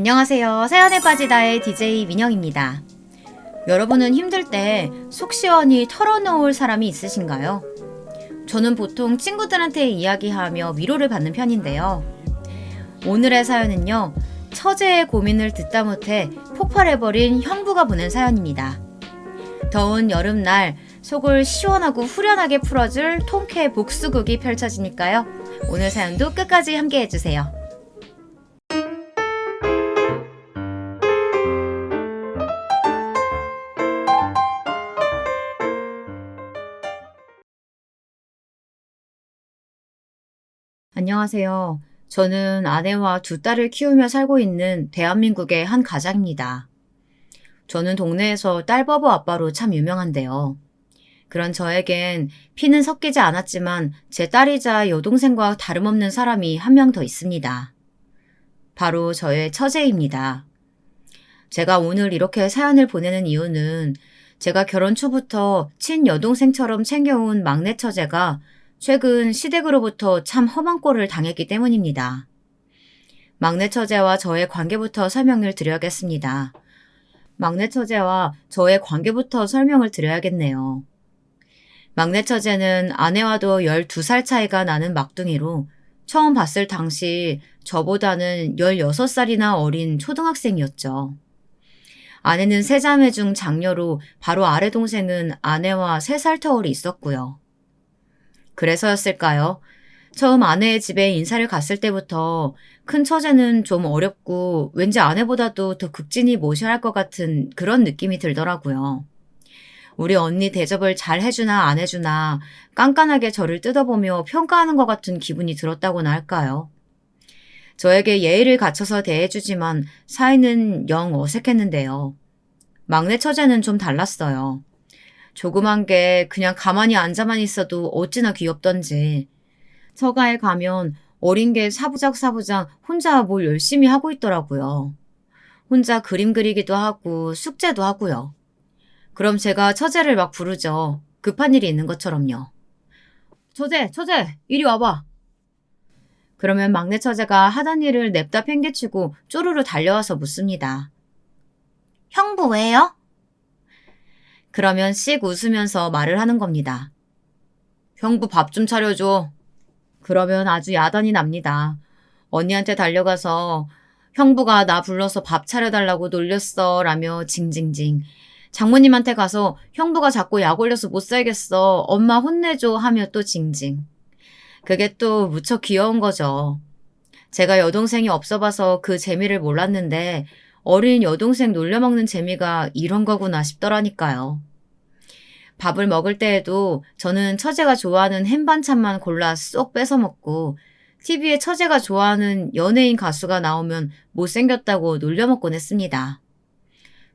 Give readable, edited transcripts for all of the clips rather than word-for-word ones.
안녕하세요. 사연에 빠지다의 DJ 민영입니다. 여러분은 힘들 때 속 시원히 털어놓을 사람이 있으신가요? 저는 보통 친구들한테 이야기하며 위로를 받는 편인데요. 오늘의 사연은요, 처제의 고민을 듣다 못해 폭발해버린 형부가 보낸 사연입니다. 더운 여름날 속을 시원하고 후련하게 풀어줄 통쾌 복수극이 펼쳐지니까요. 오늘 사연도 끝까지 함께 해주세요. 안녕하세요. 저는 아내와 두 딸을 키우며 살고 있는 대한민국의 한 가장입니다. 저는 동네에서 딸바보 아빠로 참 유명한데요. 그런 저에겐 피는 섞이지 않았지만 제 딸이자 여동생과 다름없는 사람이 한 명 더 있습니다. 바로 저의 처제입니다. 제가 오늘 이렇게 사연을 보내는 이유는 제가 결혼 초부터 친여동생처럼 챙겨온 막내 처제가 최근 시댁으로부터 참 험한 꼴을 당했기 때문입니다. 막내 처제와 저의 관계부터 설명을 드려야겠습니다. 막내 처제와 저의 관계부터 설명을 드려야겠네요. 막내 처제는 아내와도 12살 차이가 나는 막둥이로 처음 봤을 당시 저보다는 16살이나 어린 초등학생이었죠. 아내는 세 자매 중 장녀로 바로 아래 동생은 아내와 3살 터울이 있었고요. 그래서였을까요? 처음 아내의 집에 인사를 갔을 때부터 큰 처제는 좀 어렵고 왠지 아내보다도 더 극진히 모셔야 할 것 같은 그런 느낌이 들더라고요. 우리 언니 대접을 잘 해주나 안 해주나 깐깐하게 저를 뜯어보며 평가하는 것 같은 기분이 들었다고나 할까요? 저에게 예의를 갖춰서 대해주지만 사이는 영 어색했는데요. 막내 처제는 좀 달랐어요. 조그만 게 그냥 가만히 앉아만 있어도 어찌나 귀엽던지. 처가에 가면 어린 게 사부작 혼자 뭘 열심히 하고 있더라고요. 혼자 그림 그리기도 하고 숙제도 하고요. 그럼 제가 처제를 막 부르죠. 급한 일이 있는 것처럼요. 처제, 이리 와봐. 그러면 막내 처제가 하던 일을 냅다 팽개치고 쪼르르 달려와서 묻습니다. 형부 왜요? 그러면 씩 웃으면서 말을 하는 겁니다. 형부 밥 좀 차려줘. 그러면 아주 야단이 납니다. 언니한테 달려가서 형부가 나 불러서 밥 차려달라고 놀렸어 라며 징징징. 장모님한테 가서 형부가 자꾸 약 올려서 못 살겠어. 엄마 혼내줘 하며 또 징징. 그게 또 무척 귀여운 거죠. 제가 여동생이 없어 봐서 그 재미를 몰랐는데 어린 여동생 놀려먹는 재미가 이런 거구나 싶더라니까요. 밥을 먹을 때에도 저는 처제가 좋아하는 햄 반찬만 골라 쏙 뺏어 먹고 TV에 처제가 좋아하는 연예인 가수가 나오면 못생겼다고 놀려먹곤 했습니다.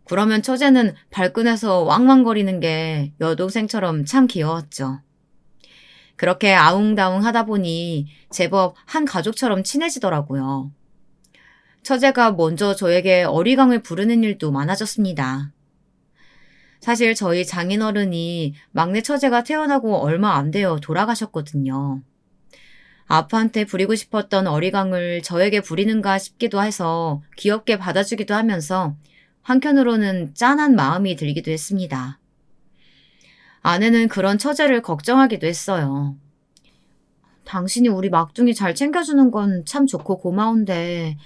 그러면 처제는 발끈해서 왕왕거리는 게 여동생처럼 참 귀여웠죠. 그렇게 아웅다웅 하다 보니 제법 한 가족처럼 친해지더라고요. 처제가 먼저 저에게 어리광을 부르는 일도 많아졌습니다. 사실 저희 장인어른이 막내 처제가 태어나고 얼마 안 되어 돌아가셨거든요. 아빠한테 부리고 싶었던 어리광을 저에게 부리는가 싶기도 해서 귀엽게 받아주기도 하면서 한편으로는 짠한 마음이 들기도 했습니다. 아내는 그런 처제를 걱정하기도 했어요. 당신이 우리 막둥이 잘 챙겨주는 건 참 좋고 고마운데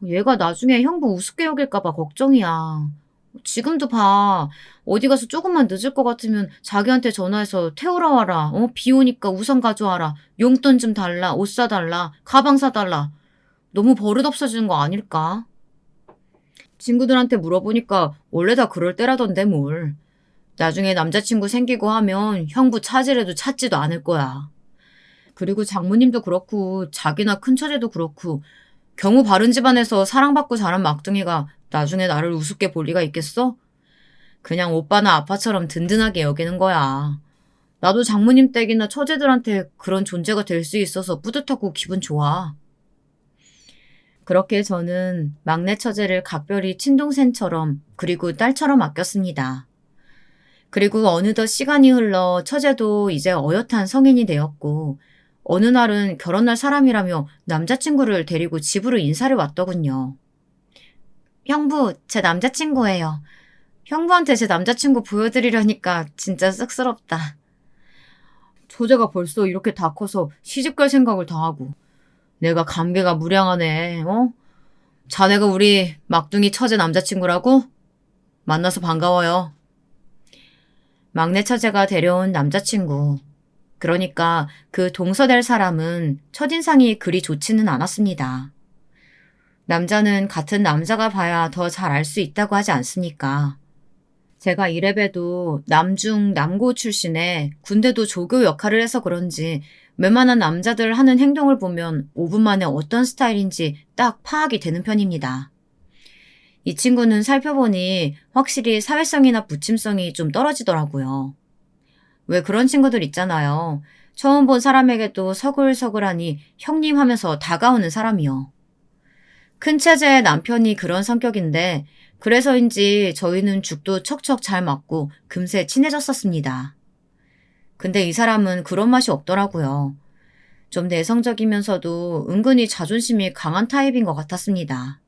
얘가 나중에 형부 우습게 여길까 봐 걱정이야. 지금도 봐. 어디 가서 조금만 늦을 것 같으면 자기한테 전화해서 태우러 와라. 비 오니까 우산 가져와라. 용돈 좀 달라. 옷 사달라. 가방 사달라. 너무 버릇없어지는 거 아닐까? 친구들한테 물어보니까 원래 다 그럴 때라던데 뭘. 나중에 남자친구 생기고 하면 형부 찾으래도 찾지도 않을 거야. 그리고 장모님도 그렇고 자기나 큰처제도 그렇고 경우 바른 집안에서 사랑받고 자란 막둥이가 나중에 나를 우습게 볼 리가 있겠어? 그냥 오빠나 아빠처럼 든든하게 여기는 거야. 나도 장모님 댁이나 처제들한테 그런 존재가 될 수 있어서 뿌듯하고 기분 좋아. 그렇게 저는 막내 처제를 각별히 친동생처럼 그리고 딸처럼 아꼈습니다. 그리고 어느덧 시간이 흘러 처제도 이제 어엿한 성인이 되었고 어느 날은 결혼할 사람이라며 남자친구를 데리고 집으로 인사를 왔더군요. 형부, 제 남자친구예요. 형부한테 제 남자친구 보여드리려니까 진짜 쑥스럽다. 처제가 벌써 이렇게 다 커서 시집갈 생각을 다 하고. 내가 감개가 무량하네, 어? 자네가 우리 막둥이 처제 남자친구라고? 만나서 반가워요. 막내 처제가 데려온 남자친구. 그러니까 그 동서될 사람은 첫인상이 그리 좋지는 않았습니다. 남자는 같은 남자가 봐야 더 잘 알 수 있다고 하지 않습니까? 제가 이래봬도 남중 남고 출신에 군대도 조교 역할을 해서 그런지 웬만한 남자들 하는 행동을 보면 5분 만에 어떤 스타일인지 딱 파악이 되는 편입니다. 이 친구는 살펴보니 확실히 사회성이나 부침성이 좀 떨어지더라고요. 왜 그런 친구들 있잖아요. 처음 본 사람에게도 서글서글하니 형님 하면서 다가오는 사람이요. 큰 체제의 남편이 그런 성격인데 그래서인지 저희는 죽도 척척 잘 맞고 금세 친해졌었습니다. 근데 이 사람은 그런 맛이 없더라고요. 좀 내성적이면서도 은근히 자존심이 강한 타입인 것 같았습니다.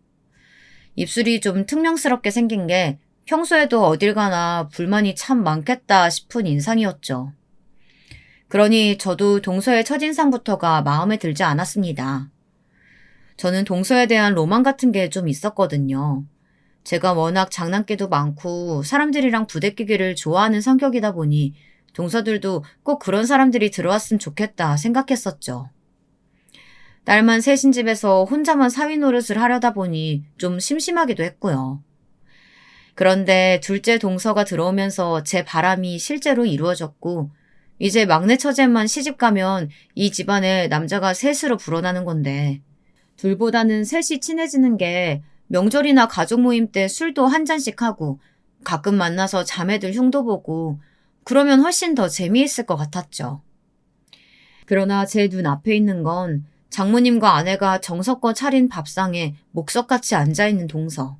입술이 좀 퉁명스럽게 생긴 게 평소에도 어딜 가나 불만이 참 많겠다 싶은 인상이었죠. 그러니 저도 동서의 첫인상부터가 마음에 들지 않았습니다. 저는 동서에 대한 로망 같은 게 좀 있었거든요. 제가 워낙 장난기도 많고 사람들이랑 부대끼기를 좋아하는 성격이다 보니 동서들도 꼭 그런 사람들이 들어왔으면 좋겠다 생각했었죠. 딸만 셋인 집에서 혼자만 사위 노릇을 하려다 보니 좀 심심하기도 했고요. 그런데 둘째 동서가 들어오면서 제 바람이 실제로 이루어졌고 이제 막내 처제만 시집 가면 이 집안에 남자가 셋으로 불어나는 건데 둘보다는 셋이 친해지는 게 명절이나 가족 모임 때 술도 한 잔씩 하고 가끔 만나서 자매들 흉도 보고 그러면 훨씬 더 재미있을 것 같았죠. 그러나 제 눈 앞에 있는 건 장모님과 아내가 정성껏 차린 밥상에 목석같이 앉아있는 동서.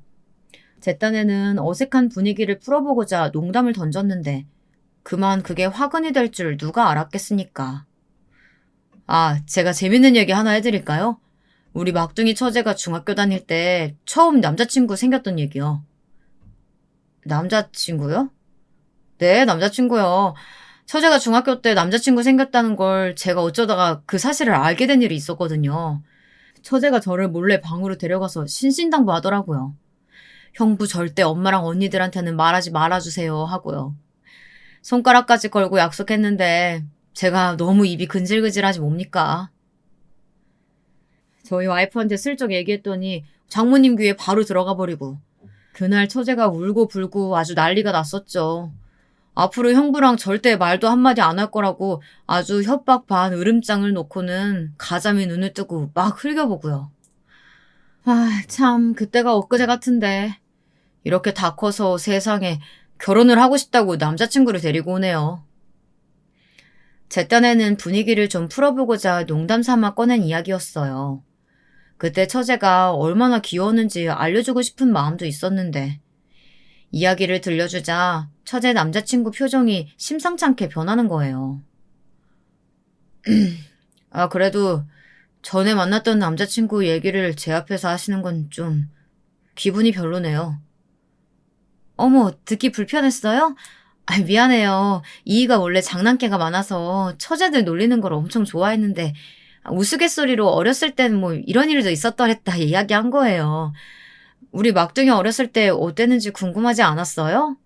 제 딴에는 어색한 분위기를 풀어보고자 농담을 던졌는데 그만 그게 화근이 될 줄 누가 알았겠습니까? 아, 제가 재밌는 얘기 하나 해드릴까요? 우리 막둥이 처제가 중학교 다닐 때 처음 남자친구 생겼던 얘기요. 남자친구요? 네, 남자친구요. 처제가 중학교 때 남자친구 생겼다는 걸 제가 어쩌다가 그 사실을 알게 된 일이 있었거든요. 처제가 저를 몰래 방으로 데려가서 신신당부하더라고요. 형부 절대 엄마랑 언니들한테는 말하지 말아주세요 하고요. 손가락까지 걸고 약속했는데 제가 너무 입이 근질근질하지 뭡니까? 저희 와이프한테 슬쩍 얘기했더니 장모님 귀에 바로 들어가 버리고 그날 처제가 울고 불고 아주 난리가 났었죠. 앞으로 형부랑 절대 말도 한마디 안 할 거라고 아주 협박 반 으름장을 놓고는 가자미 눈을 뜨고 막 흘겨보고요. 아, 참 그때가 엊그제 같은데 이렇게 다 커서 세상에 결혼을 하고 싶다고 남자친구를 데리고 오네요. 제 딴에는 분위기를 좀 풀어보고자 농담 삼아 꺼낸 이야기였어요. 그때 처제가 얼마나 귀여웠는지 알려주고 싶은 마음도 있었는데 이야기를 들려주자 처제 남자친구 표정이 심상찮게 변하는 거예요. 아, 그래도 전에 만났던 남자친구 얘기를 제 앞에서 하시는 건 좀 기분이 별로네요. 어머, 듣기 불편했어요? 아, 미안해요. 이이가 원래 장난기가 많아서 처제들 놀리는 걸 엄청 좋아했는데 우스갯소리로 어렸을 땐 뭐 이런 일도 있었더랬다 이야기한 거예요. 우리 막둥이 어렸을 때 어땠는지 궁금하지 않았어요?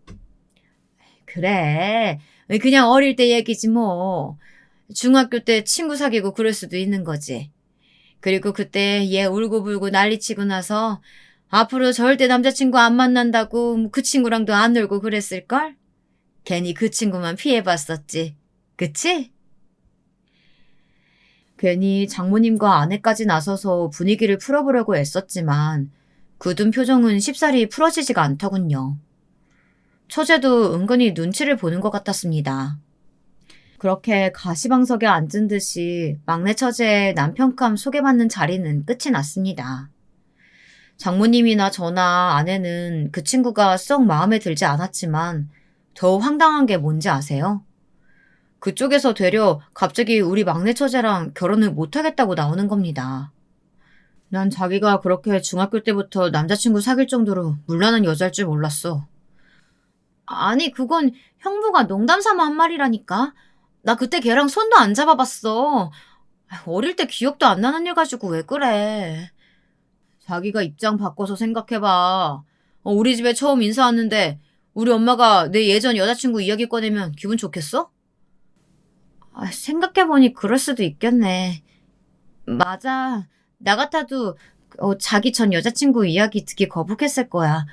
그래. 그냥 어릴 때 얘기지 뭐. 중학교 때 친구 사귀고 그럴 수도 있는 거지. 그리고 그때 얘 울고불고 난리치고 나서 앞으로 절대 남자친구 안 만난다고 그 친구랑도 안 놀고 그랬을걸? 괜히 그 친구만 피해봤었지. 그치? 괜히 장모님과 아내까지 나서서 분위기를 풀어보려고 애썼지만 굳은 표정은 쉽사리 풀어지지가 않더군요. 처제도 은근히 눈치를 보는 것 같았습니다. 그렇게 가시방석에 앉은 듯이 막내 처제의 남편감 소개받는 자리는 끝이 났습니다. 장모님이나 저나 아내는 그 친구가 썩 마음에 들지 않았지만 더 황당한 게 뭔지 아세요? 그쪽에서 되려 갑자기 우리 막내 처제랑 결혼을 못하겠다고 나오는 겁니다. 난 자기가 그렇게 중학교 때부터 남자친구 사귈 정도로 물란한 여자일 줄 몰랐어. 아니, 그건 형부가 농담 삼아 한 말이라니까. 나 그때 걔랑 손도 안 잡아봤어. 어릴 때 기억도 안 나는 일 가지고 왜 그래. 자기가 입장 바꿔서 생각해봐. 우리 집에 처음 인사 왔는데 우리 엄마가 내 예전 여자친구 이야기 꺼내면 기분 좋겠어? 생각해보니 그럴 수도 있겠네. 맞아. 나 같아도 자기 전 여자친구 이야기 듣기 거북했을 거야.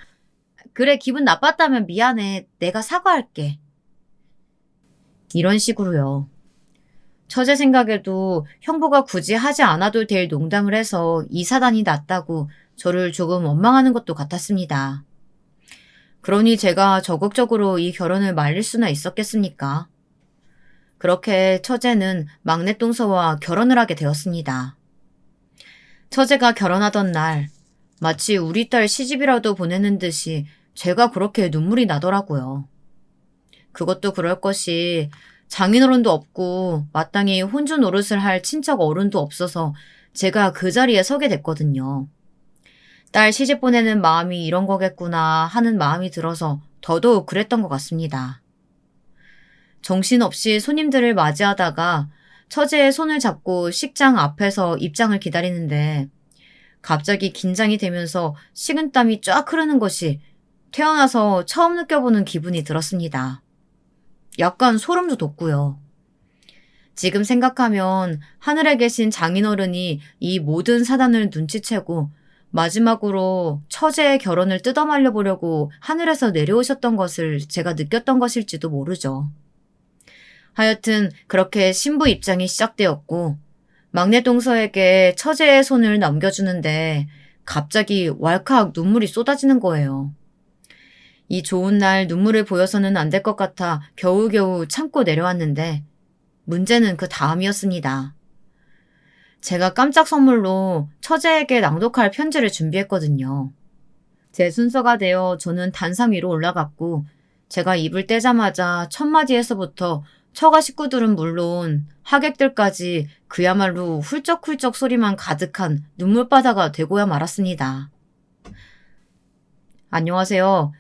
그래, 기분 나빴다면 미안해. 내가 사과할게. 이런 식으로요. 처제 생각에도 형부가 굳이 하지 않아도 될 농담을 해서 이 사단이 났다고 저를 조금 원망하는 것도 같았습니다. 그러니 제가 적극적으로 이 결혼을 말릴 수나 있었겠습니까? 그렇게 처제는 막내 동서와 결혼을 하게 되었습니다. 처제가 결혼하던 날 마치 우리 딸 시집이라도 보내는 듯이 제가 그렇게 눈물이 나더라고요. 그것도 그럴 것이 장인어른도 없고 마땅히 혼주 노릇을 할 친척 어른도 없어서 제가 그 자리에 서게 됐거든요. 딸 시집 보내는 마음이 이런 거겠구나 하는 마음이 들어서 더더욱 그랬던 것 같습니다. 정신없이 손님들을 맞이하다가 처제의 손을 잡고 식장 앞에서 입장을 기다리는데 갑자기 긴장이 되면서 식은땀이 쫙 흐르는 것이 태어나서 처음 느껴보는 기분이 들었습니다. 약간 소름도 돋고요. 지금 생각하면 하늘에 계신 장인어른이 이 모든 사단을 눈치채고 마지막으로 처제의 결혼을 뜯어말려 보려고 하늘에서 내려오셨던 것을 제가 느꼈던 것일지도 모르죠. 하여튼 그렇게 신부 입장이 시작되었고 막내 동서에게 처제의 손을 넘겨주는데 갑자기 왈칵 눈물이 쏟아지는 거예요. 이 좋은 날 눈물을 보여서는 안 될 것 같아 겨우겨우 참고 내려왔는데 문제는 그 다음이었습니다. 제가 깜짝 선물로 처제에게 낭독할 편지를 준비했거든요. 제 순서가 되어 저는 단상 위로 올라갔고 제가 입을 떼자마자 첫 마디에서부터 처가 식구들은 물론 하객들까지 그야말로 훌쩍훌쩍 소리만 가득한 눈물바다가 되고야 말았습니다. 안녕하세요.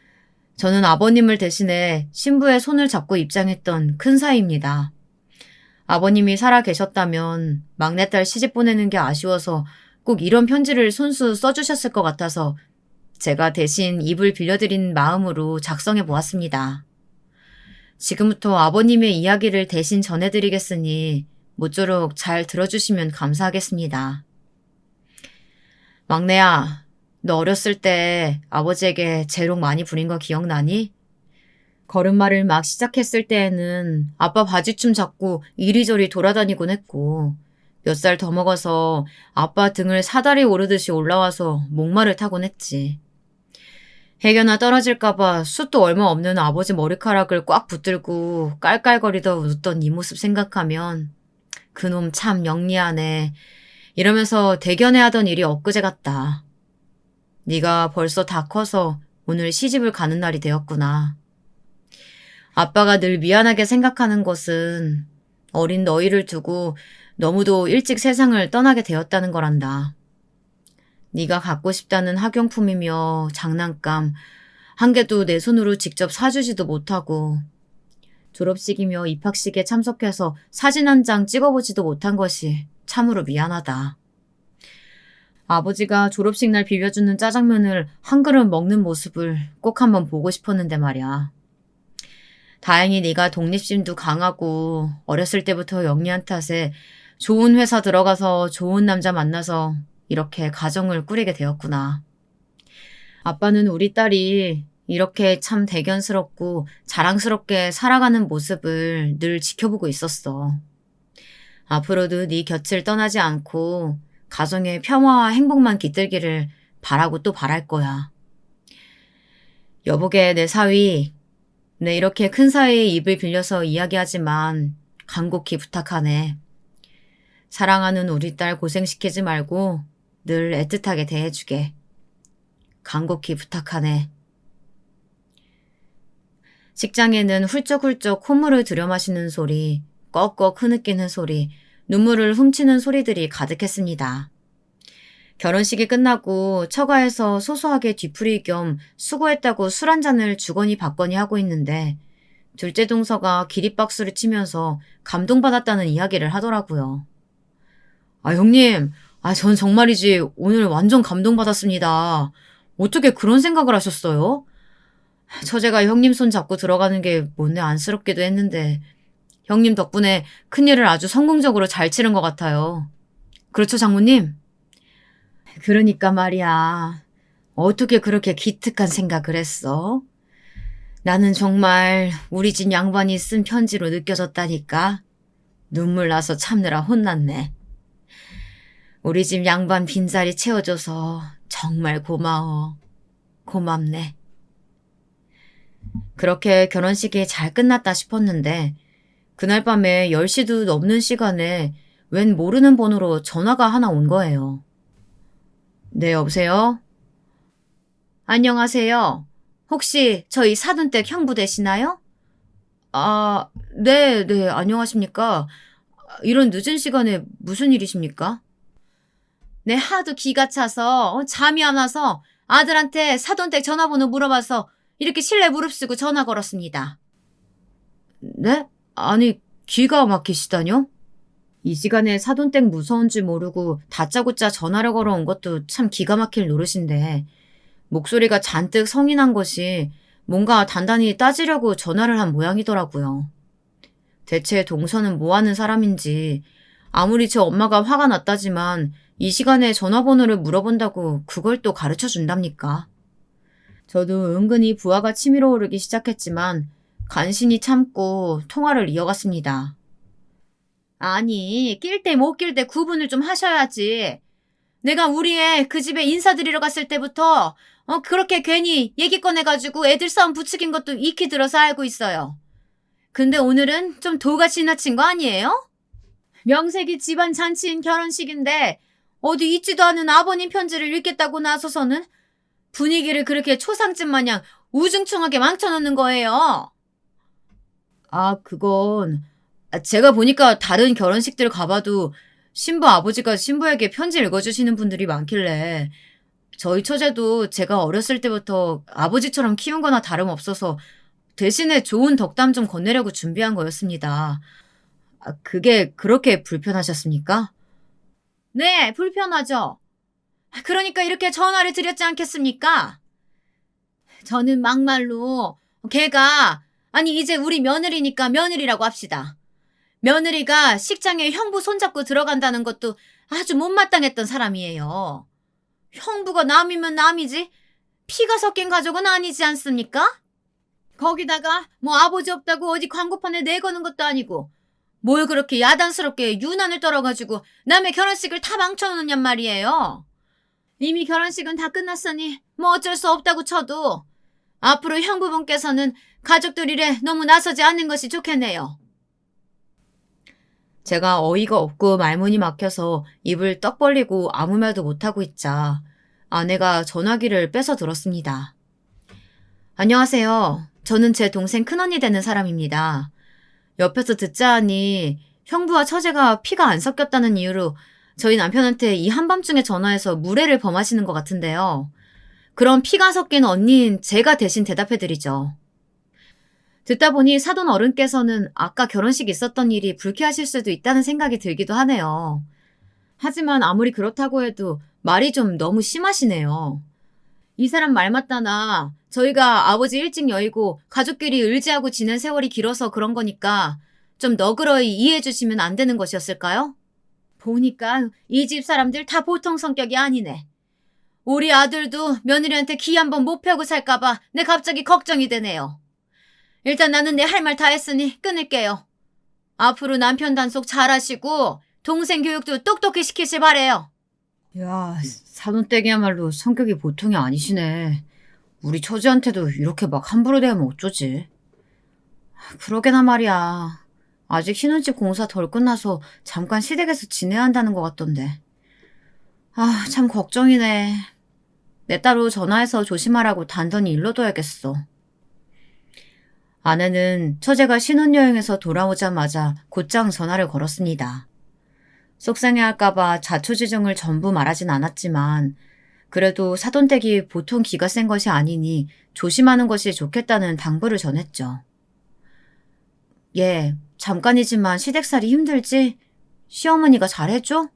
저는 아버님을 대신해 신부의 손을 잡고 입장했던 큰사위입니다. 아버님이 살아 계셨다면 막내딸 시집 보내는 게 아쉬워서 꼭 이런 편지를 손수 써주셨을 것 같아서 제가 대신 입을 빌려드린 마음으로 작성해 보았습니다. 지금부터 아버님의 이야기를 대신 전해드리겠으니 모쪼록 잘 들어주시면 감사하겠습니다. 막내야, 너 어렸을 때 아버지에게 재롱 많이 부린 거 기억나니? 걸음마를 막 시작했을 때에는 아빠 바지춤 잡고 이리저리 돌아다니곤 했고 몇 살 더 먹어서 아빠 등을 사다리 오르듯이 올라와서 목마를 타곤 했지. 해견아 떨어질까봐 숱도 얼마 없는 아버지 머리카락을 꽉 붙들고 깔깔거리다 웃던 이 모습 생각하면 그놈 참 영리하네 이러면서 대견해하던 일이 엊그제 같다. 네가 벌써 다 커서 오늘 시집을 가는 날이 되었구나. 아빠가 늘 미안하게 생각하는 것은 어린 너희를 두고 너무도 일찍 세상을 떠나게 되었다는 거란다. 네가 갖고 싶다는 학용품이며 장난감 한 개도 내 손으로 직접 사주지도 못하고 졸업식이며 입학식에 참석해서 사진 한 장 찍어보지도 못한 것이 참으로 미안하다. 아버지가 졸업식 날 비벼주는 짜장면을 한 그릇 먹는 모습을 꼭 한번 보고 싶었는데 말이야. 다행히 네가 독립심도 강하고 어렸을 때부터 영리한 탓에 좋은 회사 들어가서 좋은 남자 만나서 이렇게 가정을 꾸리게 되었구나. 아빠는 우리 딸이 이렇게 참 대견스럽고 자랑스럽게 살아가는 모습을 늘 지켜보고 있었어. 앞으로도 네 곁을 떠나지 않고 가정의 평화와 행복만 깃들기를 바라고 또 바랄 거야. 여보게 내 사위, 내 이렇게 큰 사위의 입을 빌려서 이야기하지만 간곡히 부탁하네. 사랑하는 우리 딸 고생시키지 말고 늘 애틋하게 대해주게. 간곡히 부탁하네. 식장에는 훌쩍훌쩍 콧물을 들여마시는 소리, 꺽꺽 흐느끼는 소리, 눈물을 훔치는 소리들이 가득했습니다. 결혼식이 끝나고 처가에서 소소하게 뒤풀이 겸 수고했다고 술 한 잔을 주거니 받거니 하고 있는데 둘째 동서가 기립박수를 치면서 감동받았다는 이야기를 하더라고요. 아, 형님, 전 정말이지 오늘 완전 감동받았습니다. 어떻게 그런 생각을 하셨어요? 처제가 형님 손 잡고 들어가는 게 못내 안쓰럽기도 했는데 형님 덕분에 큰일을 아주 성공적으로 잘 치른 것 같아요. 그렇죠, 장모님? 그러니까 말이야. 어떻게 그렇게 기특한 생각을 했어? 나는 정말 우리 집 양반이 쓴 편지로 느껴졌다니까. 눈물 나서 참느라 혼났네. 우리 집 양반 빈자리 채워줘서 정말 고마워. 고맙네. 그렇게 결혼식이 잘 끝났다 싶었는데 그날 밤에 10시도 넘는 시간에 웬 모르는 번호로 전화가 하나 온 거예요. 네, 여보세요? 안녕하세요. 혹시 저희 사돈댁 형부 되시나요? 아, 네, 네, 안녕하십니까. 이런 늦은 시간에 무슨 일이십니까? 네, 하도 기가 차서 잠이 안 와서 아들한테 사돈댁 전화번호 물어봐서 이렇게 실내 무릅쓰고 전화 걸었습니다. 네? 아니, 기가 막히시다뇨? 이 시간에 사돈댁 무서운지 모르고 다짜고짜 전화를 걸어온 것도 참 기가 막힐 노릇인데 목소리가 잔뜩 성이 난 것이 뭔가 단단히 따지려고 전화를 한 모양이더라고요. 대체 동서는 뭐 하는 사람인지 아무리 제 엄마가 화가 났다지만 이 시간에 전화번호를 물어본다고 그걸 또 가르쳐 준답니까? 저도 은근히 부하가 치밀어 오르기 시작했지만 간신히 참고 통화를 이어갔습니다. 아니, 낄 때 못 낄 때 구분을 좀 하셔야지. 내가 우리 애 그 집에 인사드리러 갔을 때부터 그렇게 괜히 얘기 꺼내가지고 애들 싸움 부추긴 것도 익히 들어서 알고 있어요. 근데 오늘은 좀 도가 지나친 거 아니에요? 명색이 집안 잔치인 결혼식인데 어디 있지도 않은 아버님 편지를 읽겠다고 나서서는 분위기를 그렇게 초상집 마냥 우중충하게 망쳐놓는 거예요. 아, 그건 제가 보니까 다른 결혼식들 가봐도 신부 아버지가 신부에게 편지 읽어주시는 분들이 많길래 저희 처제도 제가 어렸을 때부터 아버지처럼 키운 거나 다름없어서 대신에 좋은 덕담 좀 건네려고 준비한 거였습니다. 그게 그렇게 불편하셨습니까? 네, 불편하죠. 그러니까 이렇게 전화를 드렸지 않겠습니까? 저는 막말로 걔가 아니 이제 우리 며느리니까 며느리라고 합시다. 며느리가 식장에 형부 손잡고 들어간다는 것도 아주 못마땅했던 사람이에요. 형부가 남이면 남이지 피가 섞인 가족은 아니지 않습니까? 거기다가 뭐 아버지 없다고 어디 광고판에 내거는 것도 아니고 뭘 그렇게 야단스럽게 유난을 떨어가지고 남의 결혼식을 다 망쳐놓느냔 말이에요. 이미 결혼식은 다 끝났으니 뭐 어쩔 수 없다고 쳐도 앞으로 형부분께서는 가족들 일에 너무 나서지 않는 것이 좋겠네요. 제가 어이가 없고 말문이 막혀서 입을 떡 벌리고 아무 말도 못하고 있자 아내가 전화기를 빼서 들었습니다. 안녕하세요. 저는 제 동생 큰언니 되는 사람입니다. 옆에서 듣자 하니 형부와 처제가 피가 안 섞였다는 이유로 저희 남편한테 이 한밤중에 전화해서 무례를 범하시는 것 같은데요. 그럼 피가 섞인 언니인 제가 대신 대답해드리죠. 듣다 보니 사돈 어른께서는 아까 결혼식 있었던 일이 불쾌하실 수도 있다는 생각이 들기도 하네요. 하지만 아무리 그렇다고 해도 말이 좀 너무 심하시네요. 이 사람 말 맞다나 저희가 아버지 일찍 여의고 가족끼리 의지하고 지낸 세월이 길어서 그런 거니까 좀 너그러이 이해해 주시면 안 되는 것이었을까요? 보니까 이 집 사람들 다 보통 성격이 아니네. 우리 아들도 며느리한테 기 한번 못 펴고 살까봐 내 갑자기 걱정이 되네요. 일단 나는 내 할 말 다 했으니 끊을게요. 앞으로 남편 단속 잘하시고 동생 교육도 똑똑히 시키실 바래요. 야, 사돈댁이야말로 성격이 보통이 아니시네. 우리 처지한테도 이렇게 막 함부로 대하면 어쩌지? 그러게나 말이야. 아직 신혼집 공사 덜 끝나서 잠깐 시댁에서 지내야 한다는 것 같던데. 참 걱정이네. 내 따로 전화해서 조심하라고 단단히 일러둬야겠어. 아내는 처제가 신혼여행에서 돌아오자마자 곧장 전화를 걸었습니다. 속상해할까봐 자초지종을 전부 말하진 않았지만 그래도 사돈댁이 보통 기가 센 것이 아니니 조심하는 것이 좋겠다는 당부를 전했죠. 얘, 잠깐이지만 시댁살이 힘들지? 시어머니가 잘해줘?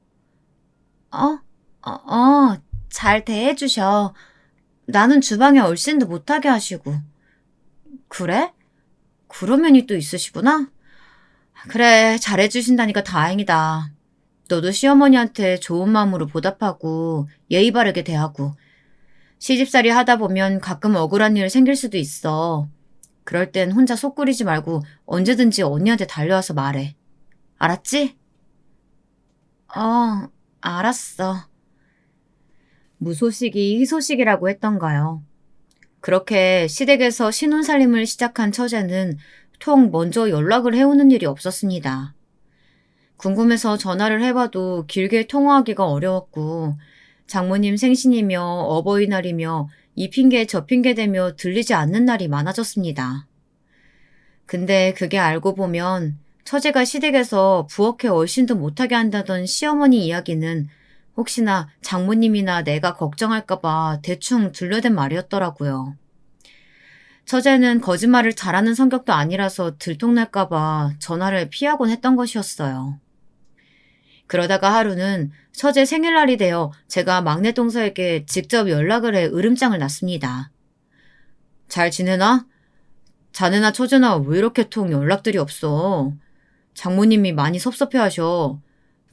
잘 대해주셔. 나는 주방에 얼씬도 못하게 하시고. 그래? 그런 면이 또 있으시구나? 그래, 잘해주신다니까 다행이다. 너도 시어머니한테 좋은 마음으로 보답하고 예의 바르게 대하고 시집살이 하다 보면 가끔 억울한 일 생길 수도 있어. 그럴 땐 혼자 속 끓이지 말고 언제든지 언니한테 달려와서 말해. 알았지? 알았어. 무소식이 희소식이라고 했던가요. 그렇게 시댁에서 신혼살림을 시작한 처제는 통 먼저 연락을 해오는 일이 없었습니다. 궁금해서 전화를 해봐도 길게 통화하기가 어려웠고 장모님 생신이며 어버이날이며 이 핑계 저 핑계 대며 들리지 않는 날이 많아졌습니다. 근데 그게 알고 보면 처제가 시댁에서 부엌에 얼씬도 못하게 한다던 시어머니 이야기는 혹시나 장모님이나 내가 걱정할까봐 대충 둘러댄 말이었더라고요. 처제는 거짓말을 잘하는 성격도 아니라서 들통날까봐 전화를 피하곤 했던 것이었어요. 그러다가 하루는 처제 생일날이 되어 제가 막내 동서에게 직접 연락을 해 으름장을 놨습니다. 잘 지내나? 자네나 처제나 왜 이렇게 통 연락들이 없어? 장모님이 많이 섭섭해하셔.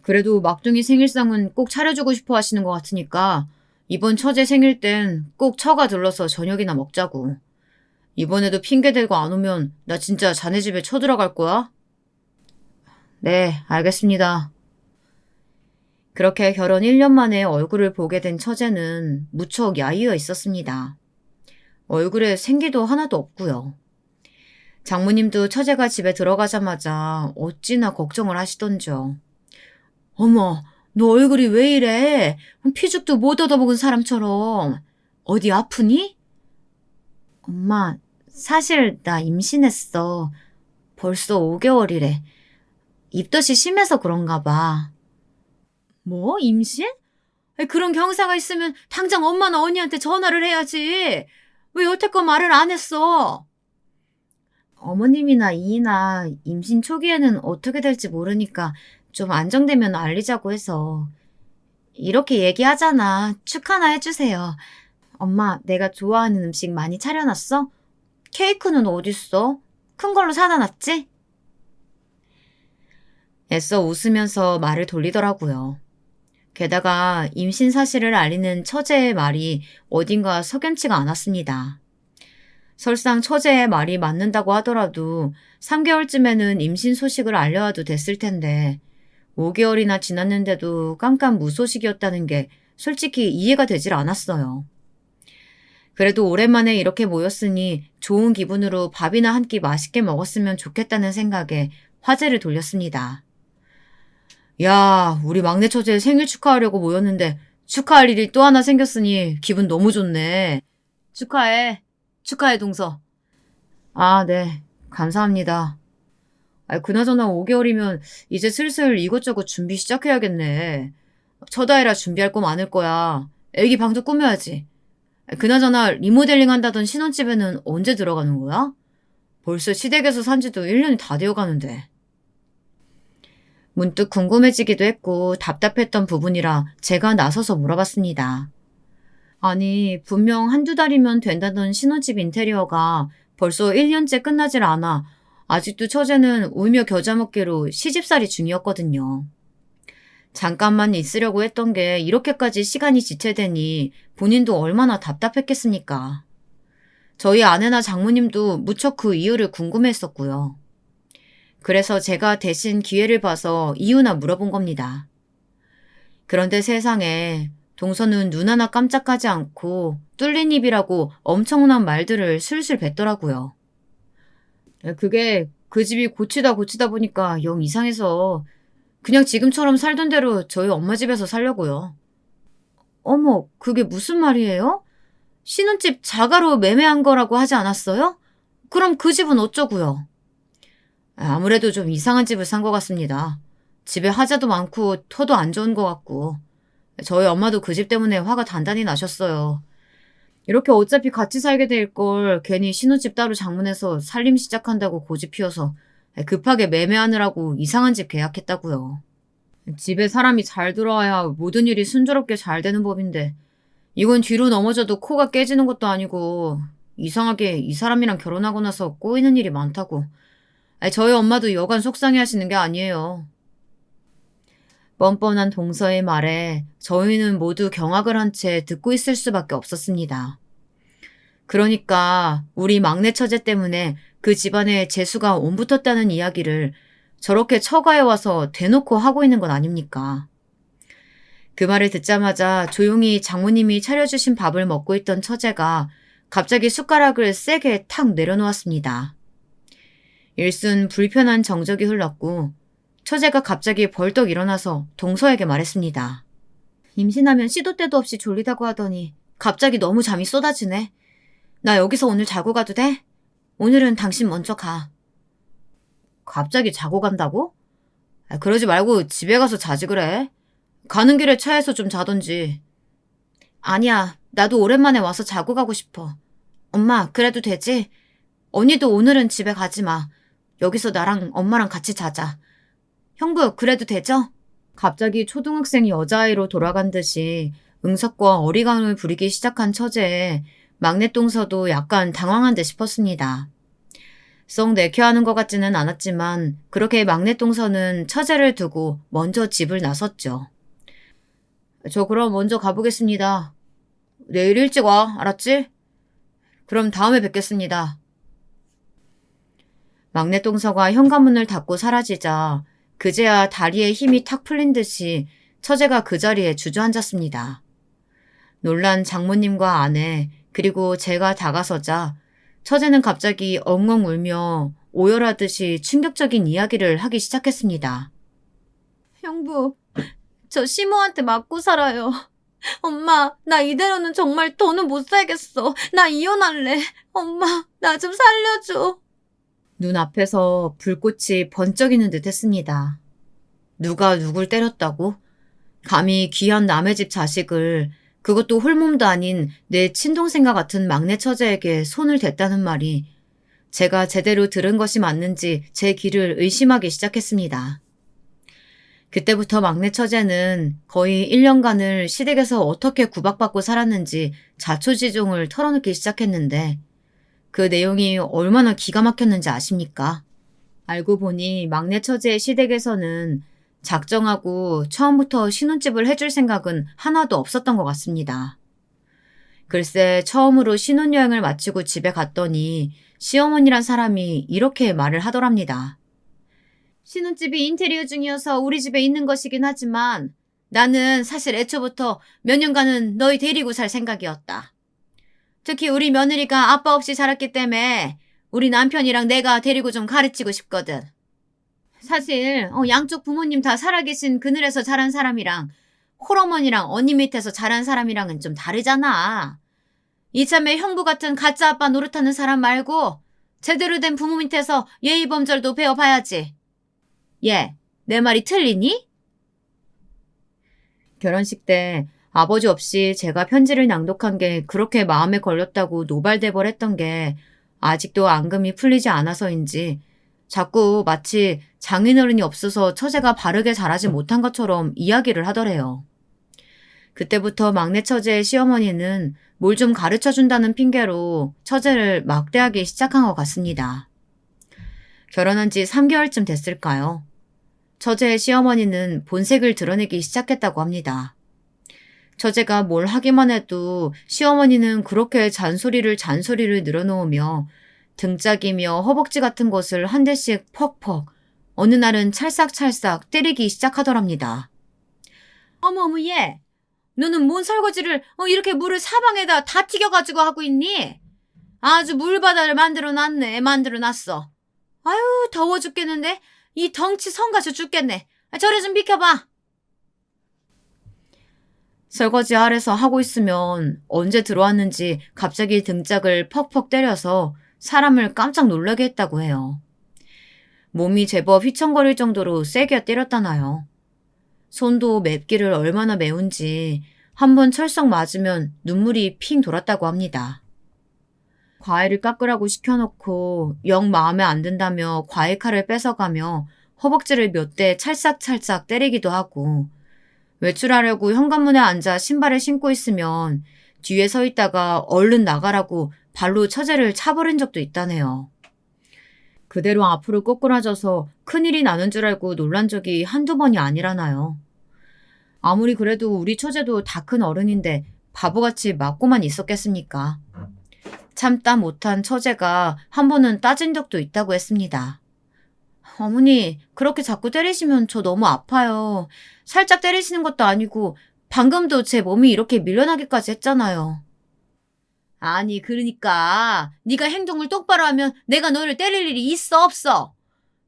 그래도 막둥이 생일상은 꼭 차려주고 싶어 하시는 것 같으니까 이번 처제 생일 땐 꼭 처가 들러서 저녁이나 먹자고. 이번에도 핑계 대고 안 오면 나 진짜 자네 집에 쳐들어갈 거야? 네, 알겠습니다. 그렇게 결혼 1년 만에 얼굴을 보게 된 처제는 무척 야위어 있었습니다. 얼굴에 생기도 하나도 없고요. 장모님도 처제가 집에 들어가자마자 어찌나 걱정을 하시던지요. 어머, 너 얼굴이 왜 이래? 피죽도 못 얻어먹은 사람처럼. 어디 아프니? 엄마, 사실 나 임신했어. 벌써 5개월이래. 입덧이 심해서 그런가 봐. 뭐? 임신? 그런 경사가 있으면 당장 엄마나 언니한테 전화를 해야지. 왜 여태껏 말을 안 했어? 어머님이나 이이나 임신 초기에는 어떻게 될지 모르니까 좀 안정되면 알리자고 해서. 이렇게 얘기하잖아. 축하나 해주세요. 엄마, 내가 좋아하는 음식 많이 차려놨어? 케이크는 어딨어? 큰 걸로 사다 놨지? 애써 웃으면서 말을 돌리더라고요. 게다가 임신 사실을 알리는 처제의 말이 어딘가 석연치가 않았습니다. 설상 처제의 말이 맞는다고 하더라도 3개월쯤에는 임신 소식을 알려와도 됐을 텐데 5개월이나 지났는데도 깜깜무소식이었다는 게 솔직히 이해가 되질 않았어요. 그래도 오랜만에 이렇게 모였으니 좋은 기분으로 밥이나 한 끼 맛있게 먹었으면 좋겠다는 생각에 화제를 돌렸습니다. 야, 우리 막내 처제 생일 축하하려고 모였는데 축하할 일이 또 하나 생겼으니 기분 너무 좋네. 축하해. 축하해, 동서. 아, 네. 감사합니다. 그나저나 5개월이면 이제 슬슬 이것저것 준비 시작해야겠네. 첫아이라 준비할 거 많을 거야. 애기 방도 꾸며야지. 그나저나 리모델링 한다던 신혼집에는 언제 들어가는 거야? 벌써 시댁에서 산 지도 1년이 다 되어 가는데. 문득 궁금해지기도 했고 답답했던 부분이라 제가 나서서 물어봤습니다. 아니, 분명 한두 달이면 된다던 신혼집 인테리어가 벌써 1년째 끝나질 않아 아직도 처제는 울며 겨자 먹기로 시집살이 중이었거든요. 잠깐만 있으려고 했던 게 이렇게까지 시간이 지체되니 본인도 얼마나 답답했겠습니까. 저희 아내나 장모님도 무척 그 이유를 궁금해했었고요. 그래서 제가 대신 기회를 봐서 이유나 물어본 겁니다. 그런데 세상에 동서는 눈 하나 깜짝하지 않고 뚫린 입이라고 엄청난 말들을 술술 뱉더라고요. 그게 그 집이 고치다 보니까 영 이상해서 그냥 지금처럼 살던 대로 저희 엄마 집에서 살려고요. 어머, 그게 무슨 말이에요? 신혼집 자가로 매매한 거라고 하지 않았어요? 그럼 그 집은 어쩌고요? 아무래도 좀 이상한 집을 산 것 같습니다. 집에 하자도 많고 터도 안 좋은 것 같고. 저희 엄마도 그 집 때문에 화가 단단히 나셨어요. 이렇게 어차피 같이 살게 될 걸 괜히 신혼집 따로 장문해서 살림 시작한다고 고집 피워서 급하게 매매하느라고 이상한 집 계약했다고요. 집에 사람이 잘 들어와야 모든 일이 순조롭게 잘 되는 법인데 이건 뒤로 넘어져도 코가 깨지는 것도 아니고 이상하게 이 사람이랑 결혼하고 나서 꼬이는 일이 많다고. 저희 엄마도 여간 속상해 하시는 게 아니에요. 뻔뻔한 동서의 말에 저희는 모두 경악을 한 채 듣고 있을 수밖에 없었습니다. 그러니까 우리 막내 처제 때문에 그 집안에 재수가 옴붙었다는 이야기를 저렇게 처가에 와서 대놓고 하고 있는 건 아닙니까? 그 말을 듣자마자 조용히 장모님이 차려주신 밥을 먹고 있던 처제가 갑자기 숟가락을 세게 탁 내려놓았습니다. 일순 불편한 정적이 흘렀고 처제가 갑자기 벌떡 일어나서 동서에게 말했습니다. 임신하면 시도 때도 없이 졸리다고 하더니 갑자기 너무 잠이 쏟아지네. 나 여기서 오늘 자고 가도 돼? 오늘은 당신 먼저 가. 갑자기 자고 간다고? 그러지 말고 집에 가서 자지 그래. 가는 길에 차에서 좀 자던지. 아니야, 나도 오랜만에 와서 자고 가고 싶어. 엄마, 그래도 되지? 언니도 오늘은 집에 가지 마. 여기서 나랑 엄마랑 같이 자자. 형부, 그래도 되죠? 갑자기 초등학생 여자아이로 돌아간 듯이 응석과 어리광을 부리기 시작한 처제에 막내 동서도 약간 당황한 듯 싶었습니다. 썩 내켜하는 것 같지는 않았지만 그렇게 막내 동서는 처제를 두고 먼저 집을 나섰죠. 저 그럼 먼저 가보겠습니다. 내일 일찍 와, 알았지? 그럼 다음에 뵙겠습니다. 막내 동서가 현관문을 닫고 사라지자 그제야 다리에 힘이 탁 풀린 듯이 처제가 그 자리에 주저앉았습니다. 놀란 장모님과 아내 그리고 제가 다가서자 처제는 갑자기 엉엉 울며 오열하듯이 충격적인 이야기를 하기 시작했습니다. 형부, 저 시모한테 맞고 살아요. 엄마, 나 이대로는 정말 더는 못 살겠어. 나 이혼할래. 엄마, 나 좀 살려줘. 눈앞에서 불꽃이 번쩍이는 듯 했습니다. 누가 누굴 때렸다고? 감히 귀한 남의 집 자식을, 그것도 홀몸도 아닌 내 친동생과 같은 막내 처제에게 손을 댔다는 말이 제가 제대로 들은 것이 맞는지 제 귀를 의심하기 시작했습니다. 그때부터 막내 처제는 거의 1년간을 시댁에서 어떻게 구박받고 살았는지 자초지종을 털어놓기 시작했는데 그 내용이 얼마나 기가 막혔는지 아십니까? 알고 보니 막내 처제의 시댁에서는 작정하고 처음부터 신혼집을 해줄 생각은 하나도 없었던 것 같습니다. 글쎄 처음으로 신혼여행을 마치고 집에 갔더니 시어머니란 사람이 이렇게 말을 하더랍니다. 신혼집이 인테리어 중이어서 우리 집에 있는 것이긴 하지만 나는 사실 애초부터 몇 년간은 너희 데리고 살 생각이었다. 특히 우리 며느리가 아빠 없이 자랐기 때문에 우리 남편이랑 내가 데리고 좀 가르치고 싶거든. 사실 양쪽 부모님 다 살아계신 그늘에서 자란 사람이랑 홀어머니랑 언니 밑에서 자란 사람이랑은 좀 다르잖아. 이참에 형부 같은 가짜 아빠 노릇하는 사람 말고 제대로 된 부모 밑에서 예의범절도 배워봐야지. 얘, 내 말이 틀리니? 결혼식 때 아버지 없이 제가 편지를 낭독한 게 그렇게 마음에 걸렸다고 노발대발했던 게 아직도 앙금이 풀리지 않아서인지 자꾸 마치 장인어른이 없어서 처제가 바르게 자라지 못한 것처럼 이야기를 하더래요. 그때부터 막내 처제의 시어머니는 뭘 좀 가르쳐준다는 핑계로 처제를 막대하기 시작한 것 같습니다. 결혼한 지 3개월쯤 됐을까요? 처제의 시어머니는 본색을 드러내기 시작했다고 합니다. 처제가 뭘 하기만 해도 시어머니는 그렇게 잔소리를 늘어놓으며 등짝이며 허벅지 같은 곳을 한 대씩 퍽퍽 어느 날은 찰싹찰싹 때리기 시작하더랍니다. 어머 얘, 너는 뭔 설거지를 이렇게 물을 사방에다 다 튀겨가지고 하고 있니? 아주 물바다를 만들어놨어. 아유 더워 죽겠는데 이 덩치 성가셔 죽겠네. 저리 좀 비켜봐. 설거지 아래서 하고 있으면 언제 들어왔는지 갑자기 등짝을 퍽퍽 때려서 사람을 깜짝 놀라게 했다고 해요. 몸이 제법 휘청거릴 정도로 세게 때렸다나요. 손도 맵기를 얼마나 매운지 한번 철썩 맞으면 눈물이 핑 돌았다고 합니다. 과일을 깎으라고 시켜놓고 영 마음에 안 든다며 과일칼을 뺏어가며 허벅지를 몇 대 찰싹찰싹 때리기도 하고, 외출하려고 현관문에 앉아 신발을 신고 있으면 뒤에 서 있다가 얼른 나가라고 발로 처제를 차버린 적도 있다네요. 그대로 앞으로 꼬꾸라져서 큰일이 나는 줄 알고 놀란 적이 한두 번이 아니라나요. 아무리 그래도 우리 처제도 다 큰 어른인데 바보같이 맞고만 있었겠습니까? 참다 못한 처제가 한 번은 따진 적도 있다고 했습니다. 어머니, 그렇게 자꾸 때리시면 저 너무 아파요. 살짝 때리시는 것도 아니고 방금도 제 몸이 이렇게 밀려나기까지 했잖아요. 아니, 그러니까 네가 행동을 똑바로 하면 내가 너를 때릴 일이 있어 없어?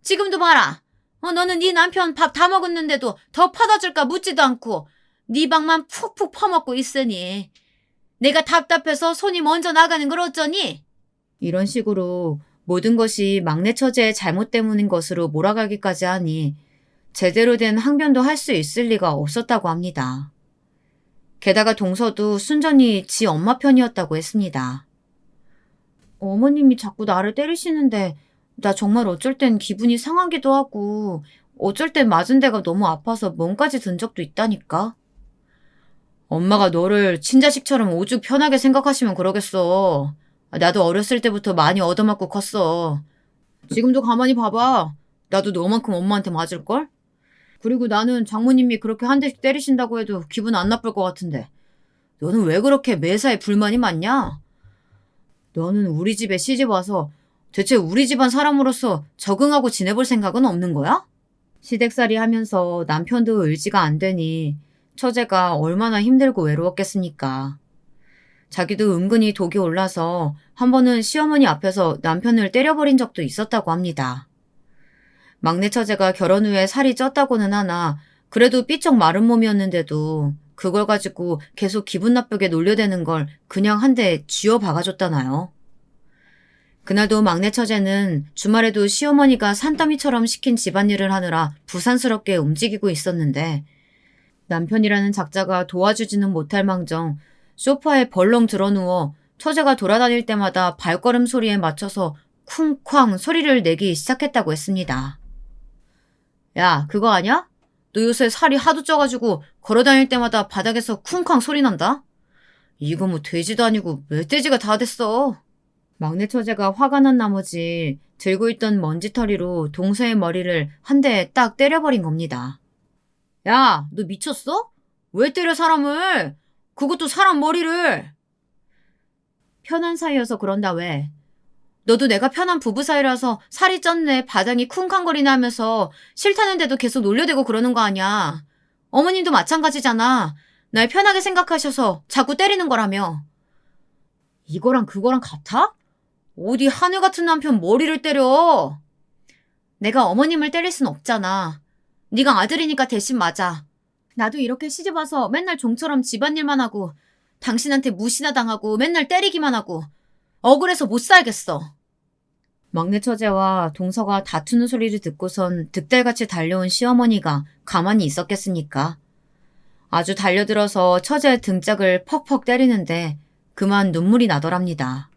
지금도 봐라. 너는 네 남편 밥 다 먹었는데도 더 퍼다 줄까 묻지도 않고 네 방만 푹푹 퍼먹고 있으니 내가 답답해서 손이 먼저 나가는 걸 어쩌니? 이런 식으로 모든 것이 막내 처제의 잘못 때문인 것으로 몰아가기까지 하니 제대로 된 항변도 할 수 있을 리가 없었다고 합니다. 게다가 동서도 순전히 지 엄마 편이었다고 했습니다. 어머님이 자꾸 나를 때리시는데 나 정말 어쩔 땐 기분이 상하기도 하고 어쩔 땐 맞은 데가 너무 아파서 몸까지 든 적도 있다니까. 엄마가 너를 친자식처럼 오죽 편하게 생각하시면 그러겠어. 나도 어렸을 때부터 많이 얻어맞고 컸어. 지금도 가만히 봐봐. 나도 너만큼 엄마한테 맞을걸? 그리고 나는 장모님이 그렇게 한 대씩 때리신다고 해도 기분 안 나쁠 것 같은데. 너는 왜 그렇게 매사에 불만이 많냐? 너는 우리 집에 시집 와서 대체 우리 집안 사람으로서 적응하고 지내볼 생각은 없는 거야? 시댁살이 하면서 남편도 의지가 안 되니 처제가 얼마나 힘들고 외로웠겠습니까? 자기도 은근히 독이 올라서 한 번은 시어머니 앞에서 남편을 때려버린 적도 있었다고 합니다. 막내 처제가 결혼 후에 살이 쪘다고는 하나 그래도 삐쩍 마른 몸이었는데도 그걸 가지고 계속 기분 나쁘게 놀려대는 걸 그냥 한 대 쥐어 박아줬다나요. 그날도 막내 처제는 주말에도 시어머니가 산더미처럼 시킨 집안일을 하느라 부산스럽게 움직이고 있었는데 남편이라는 작자가 도와주지는 못할 망정 소파에 벌렁 드러누워 처제가 돌아다닐 때마다 발걸음 소리에 맞춰서 쿵쾅 소리를 내기 시작했다고 했습니다. 야, 그거 아냐? 너 요새 살이 하도 쪄가지고 걸어다닐 때마다 바닥에서 쿵쾅 소리 난다? 이거 뭐 돼지도 아니고 멧돼지가 다 됐어. 막내 처제가 화가 난 나머지 들고 있던 먼지털이로 동서의 머리를 한 대 딱 때려버린 겁니다. 야, 너 미쳤어? 왜 때려 사람을? 그것도 사람 머리를. 편한 사이여서 그런다 왜? 너도 내가 편한 부부 사이라서 살이 쪘네 바닥이 쿵쾅거리나 하면서 싫다는데도 계속 놀려대고 그러는 거 아니야. 어머님도 마찬가지잖아. 날 편하게 생각하셔서 자꾸 때리는 거라며. 이거랑 그거랑 같아? 어디 하늘 같은 남편 머리를 때려. 내가 어머님을 때릴 순 없잖아. 네가 아들이니까 대신 맞아. 나도 이렇게 시집 와서 맨날 종처럼 집안일만 하고 당신한테 무시나 당하고 맨날 때리기만 하고 억울해서 못 살겠어. 막내 처제와 동서가 다투는 소리를 듣고선 득달같이 달려온 시어머니가 가만히 있었겠습니까? 아주 달려들어서 처제의 등짝을 퍽퍽 때리는데 그만 눈물이 나더랍니다.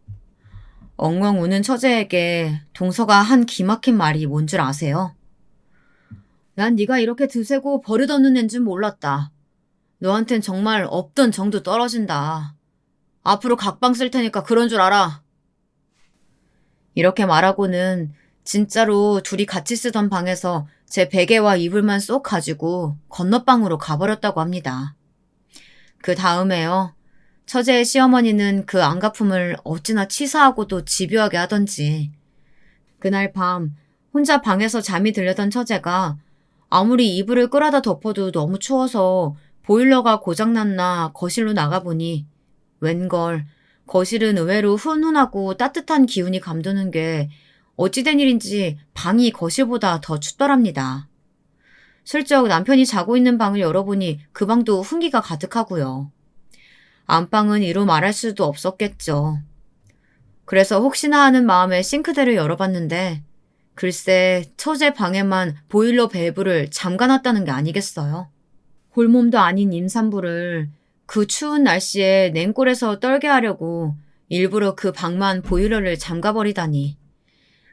엉엉 우는 처제에게 동서가 한 기막힌 말이 뭔 줄 아세요? 난 네가 이렇게 드세고 버릇없는 애인 줄 몰랐다. 너한텐 정말 없던 정도 떨어진다. 앞으로 각방 쓸 테니까 그런 줄 알아. 이렇게 말하고는 진짜로 둘이 같이 쓰던 방에서 제 베개와 이불만 쏙 가지고 건너방으로 가버렸다고 합니다. 그 다음에요. 처제의 시어머니는 그 안가품을 어찌나 치사하고도 집요하게 하던지 그날 밤 혼자 방에서 잠이 들려던 처제가 아무리 이불을 끌어다 덮어도 너무 추워서 보일러가 고장났나 거실로 나가보니 웬걸 거실은 의외로 훈훈하고 따뜻한 기운이 감도는 게 어찌된 일인지 방이 거실보다 더 춥더랍니다. 슬쩍 남편이 자고 있는 방을 열어보니 그 방도 훈기가 가득하고요. 안방은 이루 말할 수도 없었겠죠. 그래서 혹시나 하는 마음에 싱크대를 열어봤는데 글쎄 처제 방에만 보일러 밸브를 잠가놨다는 게 아니겠어요? 홀몸도 아닌 임산부를 그 추운 날씨에 냉골에서 떨게 하려고 일부러 그 방만 보일러를 잠가버리다니.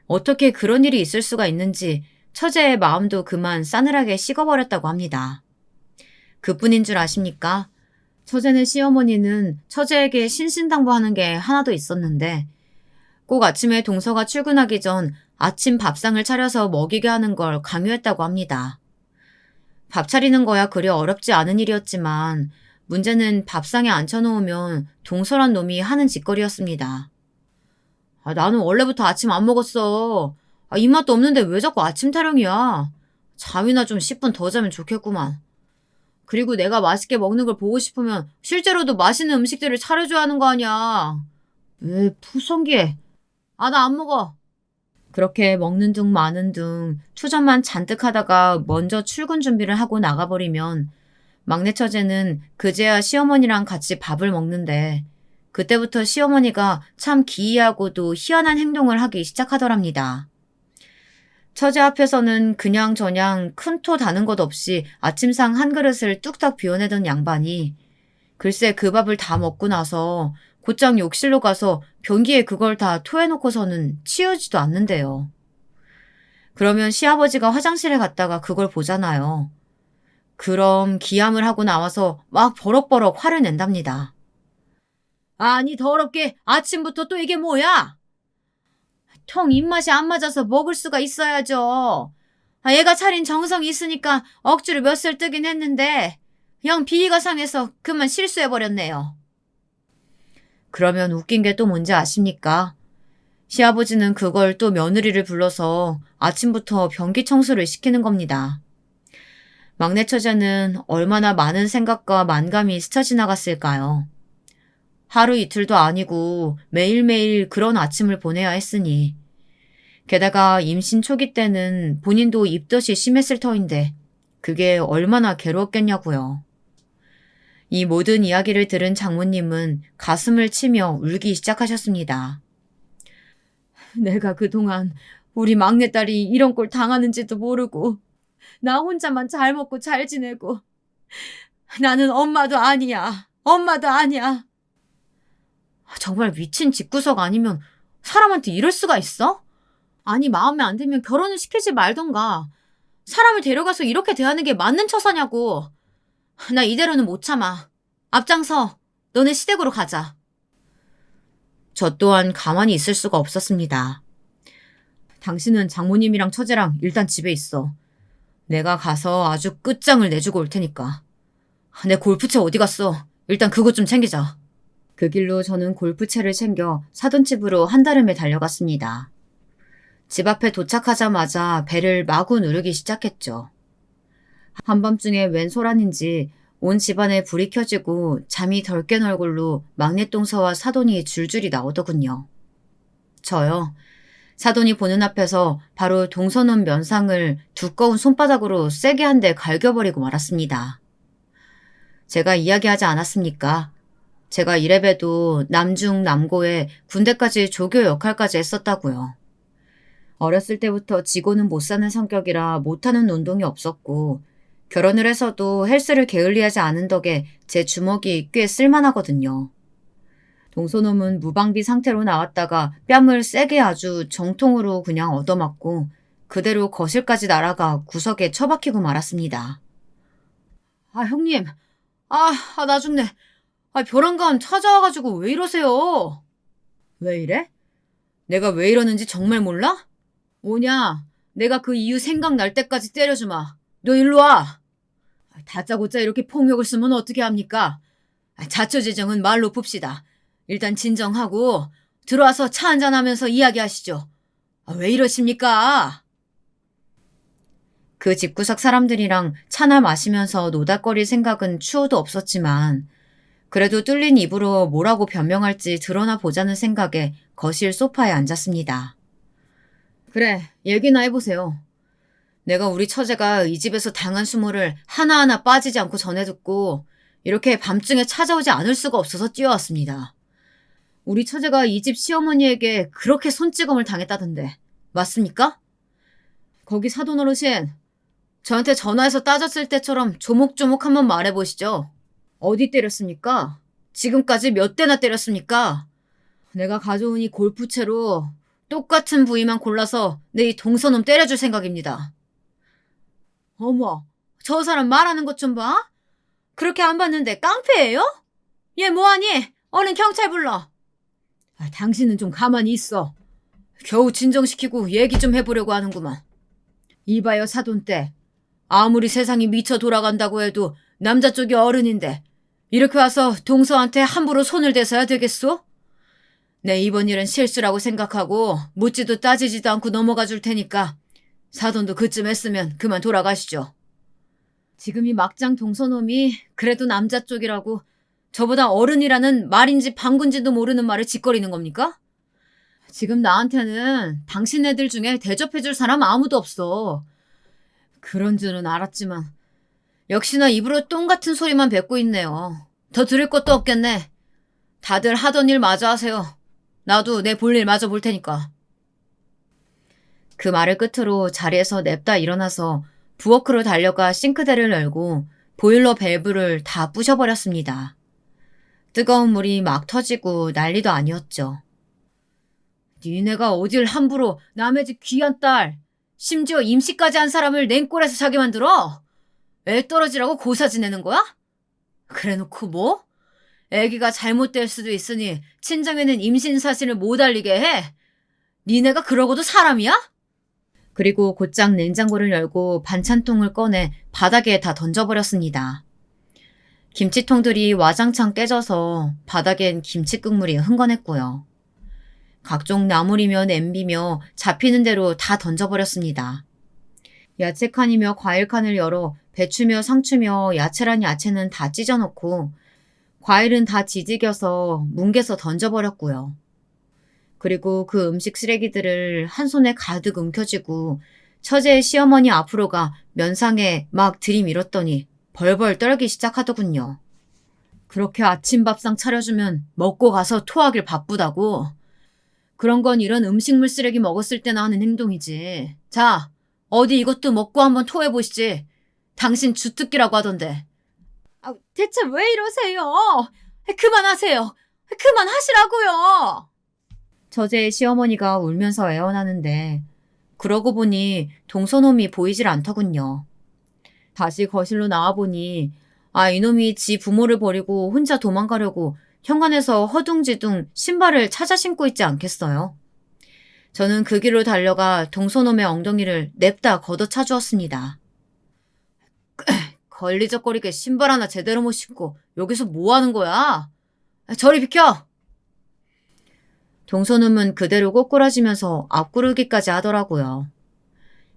어떻게 그런 일이 있을 수가 있는지 처제의 마음도 그만 싸늘하게 식어버렸다고 합니다. 그뿐인 줄 아십니까? 처제네 시어머니는 처제에게 신신당부하는 게 하나도 있었는데 꼭 아침에 동서가 출근하기 전 아침 밥상을 차려서 먹이게 하는 걸 강요했다고 합니다. 밥 차리는 거야 그리 어렵지 않은 일이었지만 문제는 밥상에 앉혀놓으면 동서란 놈이 하는 짓거리였습니다. 나는 원래부터 아침 안 먹었어. 입맛도 없는데 왜 자꾸 아침 타령이야. 잠이나 좀 10분 더 자면 좋겠구만. 그리고 내가 맛있게 먹는 걸 보고 싶으면 실제로도 맛있는 음식들을 차려줘야 하는 거 아니야. 왜 푸성기해. 나 안 먹어. 그렇게 먹는 둥 마는 둥 투정만 잔뜩 하다가 먼저 출근 준비를 하고 나가버리면 막내 처제는 그제야 시어머니랑 같이 밥을 먹는데 그때부터 시어머니가 참 기이하고도 희한한 행동을 하기 시작하더랍니다. 처제 앞에서는 그냥저냥 큰 토 다는 것 없이 아침상 한 그릇을 뚝딱 비워내던 양반이 글쎄 그 밥을 다 먹고 나서 곧장 욕실로 가서 변기에 그걸 다 토해놓고서는 치우지도 않는데요. 그러면 시아버지가 화장실에 갔다가 그걸 보잖아요. 그럼 기함을 하고 나와서 막 버럭버럭 화를 낸답니다. 아니 더럽게 아침부터 또 이게 뭐야? 통 입맛이 안 맞아서 먹을 수가 있어야죠. 얘가 차린 정성이 있으니까 억지로 몇 살 뜨긴 했는데 영 비위가 상해서 그만 실수해버렸네요. 그러면 웃긴 게 또 뭔지 아십니까? 시아버지는 그걸 또 며느리를 불러서 아침부터 변기 청소를 시키는 겁니다. 막내 처제는 얼마나 많은 생각과 만감이 스쳐 지나갔을까요? 하루 이틀도 아니고 매일매일 그런 아침을 보내야 했으니 게다가 임신 초기 때는 본인도 입덧이 심했을 터인데 그게 얼마나 괴로웠겠냐고요. 이 모든 이야기를 들은 장모님은 가슴을 치며 울기 시작하셨습니다. 내가 그동안 우리 막내딸이 이런 꼴 당하는지도 모르고 나 혼자만 잘 먹고 잘 지내고 나는 엄마도 아니야. 엄마도 아니야. 정말 미친 집구석 아니면 사람한테 이럴 수가 있어? 아니 마음에 안 들면 결혼을 시키지 말던가. 사람을 데려가서 이렇게 대하는 게 맞는 처사냐고. 나 이대로는 못 참아. 앞장서. 너네 시댁으로 가자. 저 또한 가만히 있을 수가 없었습니다. 당신은 장모님이랑 처제랑 일단 집에 있어. 내가 가서 아주 끝장을 내주고 올 테니까. 내 골프채 어디 갔어? 일단 그것 좀 챙기자. 그 길로 저는 골프채를 챙겨 사돈 집으로 한달음에 달려갔습니다. 집 앞에 도착하자마자 배를 마구 누르기 시작했죠. 한밤중에 웬 소란인지 온 집안에 불이 켜지고 잠이 덜 깬 얼굴로 막내 동서와 사돈이 줄줄이 나오더군요. 저요. 사돈이 보는 앞에서 바로 동서놈 면상을 두꺼운 손바닥으로 세게 한 대 갈겨버리고 말았습니다. 제가 이야기하지 않았습니까? 제가 이래봬도 남중 남고에 군대까지 조교 역할까지 했었다고요. 어렸을 때부터 지고는 못 사는 성격이라 못하는 운동이 없었고 결혼을 해서도 헬스를 게을리하지 않은 덕에 제 주먹이 꽤 쓸만하거든요. 동서놈은 무방비 상태로 나왔다가 뺨을 세게 아주 정통으로 그냥 얻어맞고 그대로 거실까지 날아가 구석에 처박히고 말았습니다. 형님. 나 죽네. 벼랑간 찾아와가지고 왜 이러세요? 왜 이래? 내가 왜 이러는지 정말 몰라? 뭐냐? 내가 그 이유 생각날 때까지 때려주마. 너 일로 와. 다짜고짜 이렇게 폭력을 쓰면 어떻게 합니까? 자초지정은 말로 풉시다. 일단 진정하고 들어와서 차 한잔하면서 이야기하시죠. 왜 이러십니까? 그 집구석 사람들이랑 차나 마시면서 노닥거릴 생각은 추호도 없었지만 그래도 뚫린 입으로 뭐라고 변명할지 드러나 보자는 생각에 거실 소파에 앉았습니다. 그래, 얘기나 해보세요. 내가 우리 처제가 이 집에서 당한 수모를 하나하나 빠지지 않고 전해듣고 이렇게 밤중에 찾아오지 않을 수가 없어서 뛰어왔습니다. 우리 처제가 이 집 시어머니에게 그렇게 손찌검을 당했다던데 맞습니까? 거기 사돈 어르신, 저한테 전화해서 따졌을 때처럼 조목조목 한번 말해보시죠. 어디 때렸습니까? 지금까지 몇 대나 때렸습니까? 내가 가져온 이 골프채로 똑같은 부위만 골라서 내 이 동서놈 때려줄 생각입니다. 어머, 저 사람 말하는 것 좀 봐. 그렇게 안 봤는데 깡패예요? 얘 뭐하니? 얼른 경찰 불러. 당신은 좀 가만히 있어. 겨우 진정시키고 얘기 좀 해보려고 하는구만. 이봐요 사돈댁. 아무리 세상이 미쳐 돌아간다고 해도 남자 쪽이 어른인데 이렇게 와서 동서한테 함부로 손을 대서야 되겠소? 내 이번 일은 실수라고 생각하고 묻지도 따지지도 않고 넘어가 줄 테니까 사돈도 그쯤 했으면 그만 돌아가시죠. 지금 이 막장 동서놈이 그래도 남자 쪽이라고 저보다 어른이라는 말인지 방군지도 모르는 말을 짓거리는 겁니까? 지금 나한테는 당신 애들 중에 대접해줄 사람 아무도 없어. 그런 줄은 알았지만 역시나 입으로 똥 같은 소리만 뱉고 있네요. 더 들을 것도 없겠네. 다들 하던 일 마저 하세요. 나도 내 볼 일 마저 볼 테니까. 그 말을 끝으로 자리에서 냅다 일어나서 부엌으로 달려가 싱크대를 열고 보일러 밸브를 다 부셔버렸습니다. 뜨거운 물이 막 터지고 난리도 아니었죠. 니네가 어딜 함부로 남의 집 귀한 딸, 심지어 임시까지 한 사람을 냉골에서 자게 만들어? 애 떨어지라고 고사 지내는 거야? 그래놓고 뭐? 애기가 잘못될 수도 있으니 친정에는 임신 사실을 못 알리게 해? 니네가 그러고도 사람이야? 그리고 곧장 냉장고를 열고 반찬통을 꺼내 바닥에 다 던져버렸습니다. 김치통들이 와장창 깨져서 바닥엔 김치 국물이 흥건했고요. 각종 나물이며 냄비며 잡히는 대로 다 던져버렸습니다. 야채칸이며 과일칸을 열어 배추며 상추며 야채란 야채는 다 찢어놓고 과일은 다 지지겨서 뭉개서 던져버렸고요. 그리고 그 음식 쓰레기들을 한 손에 가득 움켜쥐고 처제의 시어머니 앞으로 가 면상에 막 들이밀었더니 벌벌 떨기 시작하더군요. 그렇게 아침밥상 차려주면 먹고 가서 토하길 바쁘다고. 그런 건 이런 음식물 쓰레기 먹었을 때나 하는 행동이지. 자, 어디 이것도 먹고 한번 토해보시지. 당신 주특기라고 하던데. 대체 왜 이러세요? 그만하세요. 그만하시라고요. 처제의 시어머니가 울면서 애원하는데 그러고 보니 동서놈이 보이질 않더군요. 다시 거실로 나와보니 이놈이 지 부모를 버리고 혼자 도망가려고 현관에서 허둥지둥 신발을 찾아 신고 있지 않겠어요? 저는 그 길로 달려가 동서놈의 엉덩이를 냅다 걷어차 주었습니다. 걸리적거리게 신발 하나 제대로 못 신고 여기서 뭐 하는 거야? 저리 비켜! 동서놈은 그대로 꼬꾸라지면서 앞구르기까지 하더라고요.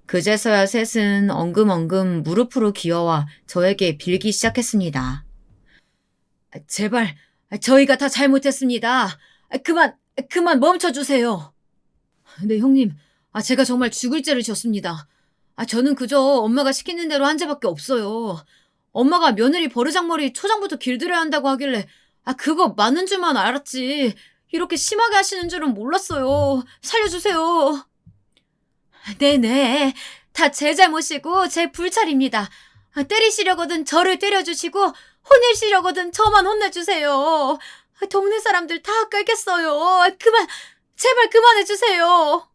그제서야 셋은 엉금엉금 무릎으로 기어와 저에게 빌기 시작했습니다. 제발, 저희가 다 잘못했습니다. 그만 멈춰주세요. 네, 형님. 제가 정말 죽을 죄를 졌습니다. 저는 그저 엄마가 시키는 대로 한 죄밖에 없어요. 엄마가 며느리 버르장머리 초장부터 길들여야 한다고 하길래 그거 맞는 줄만 알았지. 이렇게 심하게 하시는 줄은 몰랐어요. 살려주세요. 네네. 다 제 잘못이고 제 불찰입니다. 때리시려거든 저를 때려주시고 혼내시려거든 저만 혼내주세요. 동네 사람들 다 끌겠어요. 제발 그만해주세요.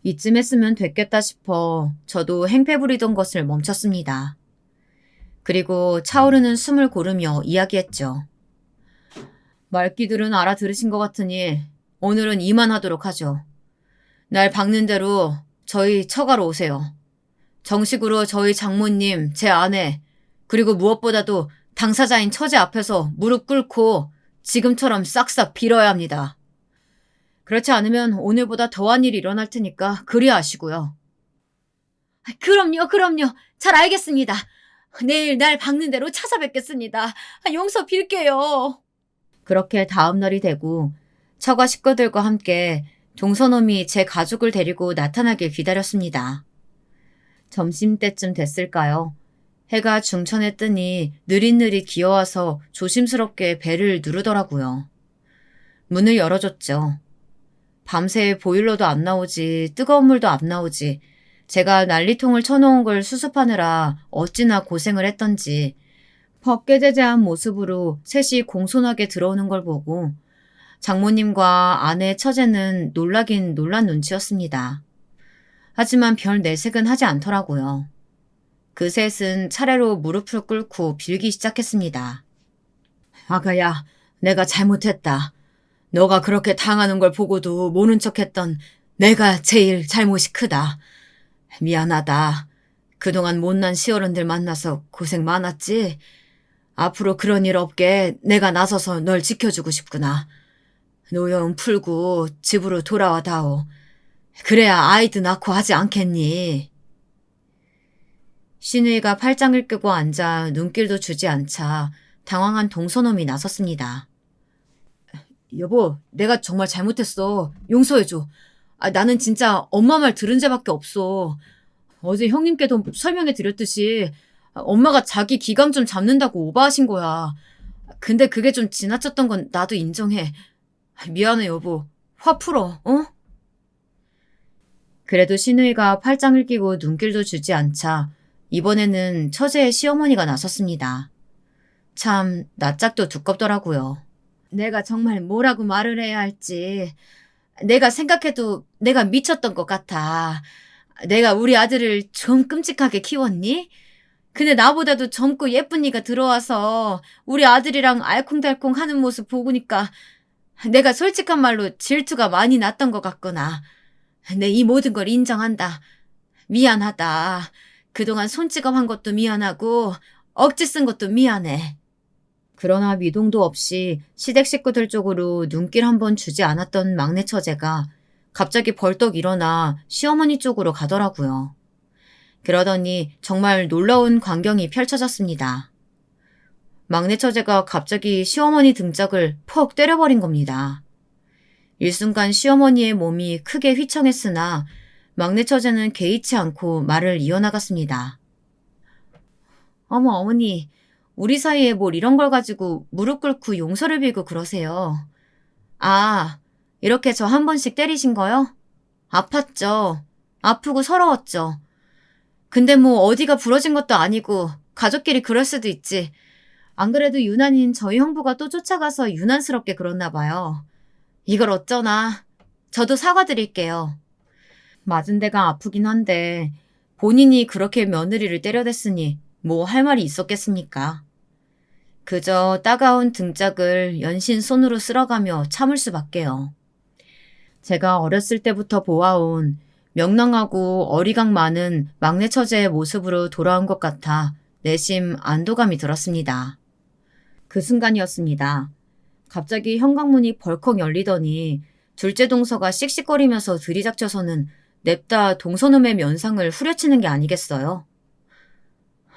이쯤 했으면 됐겠다 싶어 저도 행패 부리던 것을 멈췄습니다. 그리고 차오르는 숨을 고르며 이야기했죠. 말귀들은 알아들으신 것 같으니 오늘은 이만하도록 하죠. 날 박는 대로 저희 처가로 오세요. 정식으로 저희 장모님, 제 아내, 그리고 무엇보다도 당사자인 처제 앞에서 무릎 꿇고 지금처럼 싹싹 빌어야 합니다. 그렇지 않으면 오늘보다 더한 일이 일어날 테니까 그리 아시고요. 그럼요. 잘 알겠습니다. 내일 날 박는 대로 찾아뵙겠습니다. 용서 빌게요. 그렇게 다음 날이 되고 처가 식구들과 함께 동서놈이 제 가족을 데리고 나타나길 기다렸습니다. 점심때쯤 됐을까요? 해가 중천에 뜨니 느릿느릿 기어와서 조심스럽게 배를 누르더라고요. 문을 열어줬죠. 밤새 보일러도 안 나오지 뜨거운 물도 안 나오지 제가 난리통을 쳐놓은 걸 수습하느라 어찌나 고생을 했던지 벗개제제한 모습으로 셋이 공손하게 들어오는 걸 보고 장모님과 아내 처제는 놀라긴 놀란 눈치였습니다. 하지만 별 내색은 하지 않더라고요. 그 셋은 차례로 무릎을 꿇고 빌기 시작했습니다. 아가야, 내가 잘못했다. 너가 그렇게 당하는 걸 보고도 모른 척했던 내가 제일 잘못이 크다. 미안하다. 그동안 못난 시어른들 만나서 고생 많았지? 앞으로 그런 일 없게 내가 나서서 널 지켜주고 싶구나. 노여움 풀고 집으로 돌아와 다오. 그래야 아이도 낳고 하지 않겠니? 신우이가 팔짱을 끄고 앉아 눈길도 주지 않자 당황한 동서놈이 나섰습니다. 여보, 내가 정말 잘못했어. 용서해줘. 나는 진짜 엄마 말 들은 죄밖에 없어. 어제 형님께도 설명해 드렸듯이 엄마가 자기 기강 좀 잡는다고 오버하신 거야. 근데 그게 좀 지나쳤던 건 나도 인정해. 미안해 여보. 화 풀어. 어? 그래도 신우이가 팔짱을 끼고 눈길도 주지 않자 이번에는 처제의 시어머니가 나섰습니다. 참 낯짝도 두껍더라고요. 내가 정말 뭐라고 말을 해야 할지. 내가 생각해도 내가 미쳤던 것 같아. 내가 우리 아들을 좀 끔찍하게 키웠니? 근데 나보다도 젊고 예쁜 이가 들어와서 우리 아들이랑 알콩달콩 하는 모습 보니까 내가 솔직한 말로 질투가 많이 났던 것 같구나. 내 이 모든 걸 인정한다. 미안하다. 그동안 손찌검 한 것도 미안하고 억지 쓴 것도 미안해. 그러나 미동도 없이 시댁 식구들 쪽으로 눈길 한번 주지 않았던 막내 처제가 갑자기 벌떡 일어나 시어머니 쪽으로 가더라고요. 그러더니 정말 놀라운 광경이 펼쳐졌습니다. 막내 처제가 갑자기 시어머니 등짝을 퍽 때려버린 겁니다. 일순간 시어머니의 몸이 크게 휘청했으나 막내 처제는 개의치 않고 말을 이어나갔습니다. 어머 어머니, 우리 사이에 뭘 이런 걸 가지고 무릎 꿇고 용서를 빌고 그러세요. 아, 이렇게 저 한 번씩 때리신 거요? 아팠죠. 아프고 서러웠죠. 근데 뭐 어디가 부러진 것도 아니고 가족끼리 그럴 수도 있지. 안 그래도 유난인 저희 형부가 또 쫓아가서 유난스럽게 그랬나 봐요. 이걸 어쩌나. 저도 사과드릴게요. 맞은 데가 아프긴 한데 본인이 그렇게 며느리를 때려댔으니 뭐 할 말이 있었겠습니까? 그저 따가운 등짝을 연신 손으로 쓸어가며 참을 수밖에요. 제가 어렸을 때부터 보아온 명랑하고 어리광 많은 막내 처제의 모습으로 돌아온 것 같아 내심 안도감이 들었습니다. 그 순간이었습니다. 갑자기 현관문이 벌컥 열리더니 둘째 동서가 씩씩거리면서 들이닥쳐서는 냅다 동서놈의 면상을 후려치는 게 아니겠어요?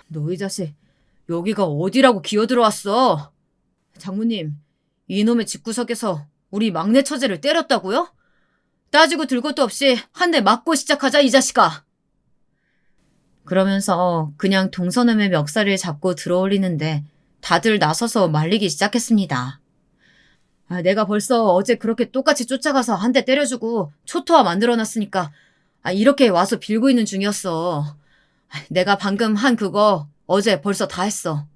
너 이 자식, 여기가 어디라고 기어들어왔어? 장모님, 이놈의 집구석에서 우리 막내 처제를 때렸다고요? 따지고 들 것도 없이 한 대 맞고 시작하자 이 자식아. 그러면서 그냥 동서남의 멱살을 잡고 들어올리는데 다들 나서서 말리기 시작했습니다. 내가 벌써 어제 그렇게 똑같이 쫓아가서 한 대 때려주고 초토화 만들어놨으니까 이렇게 와서 빌고 있는 중이었어. 내가 방금 한 그거 어제 벌써 다 했어.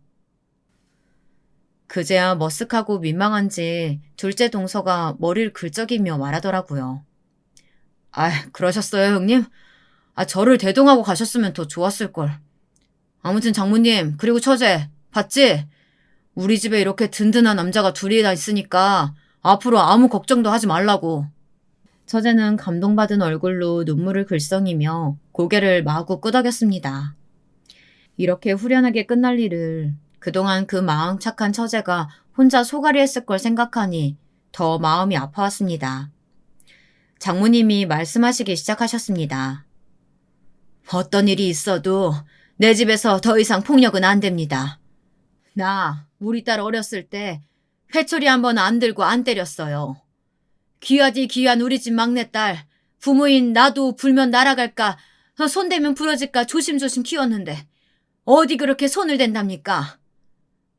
그제야 머쓱하고 민망한지 둘째 동서가 머리를 긁적이며 말하더라고요. 그러셨어요, 형님? 저를 대동하고 가셨으면 더 좋았을걸. 아무튼 장모님, 그리고 처제, 봤지? 우리 집에 이렇게 든든한 남자가 둘이나 있으니까 앞으로 아무 걱정도 하지 말라고. 처제는 감동받은 얼굴로 눈물을 글썽이며 고개를 마구 끄덕였습니다. 이렇게 후련하게 끝날 일을 그동안 그 마음 착한 처제가 혼자 소갈이 했을 걸 생각하니 더 마음이 아파왔습니다. 장모님이 말씀하시기 시작하셨습니다. 어떤 일이 있어도 내 집에서 더 이상 폭력은 안 됩니다. 우리 딸 어렸을 때 회초리 한번 안 들고 안 때렸어요. 귀하디 귀한 우리 집 막내딸, 부모인 나도 불면 날아갈까, 손대면 부러질까 조심조심 키웠는데 어디 그렇게 손을 댄답니까?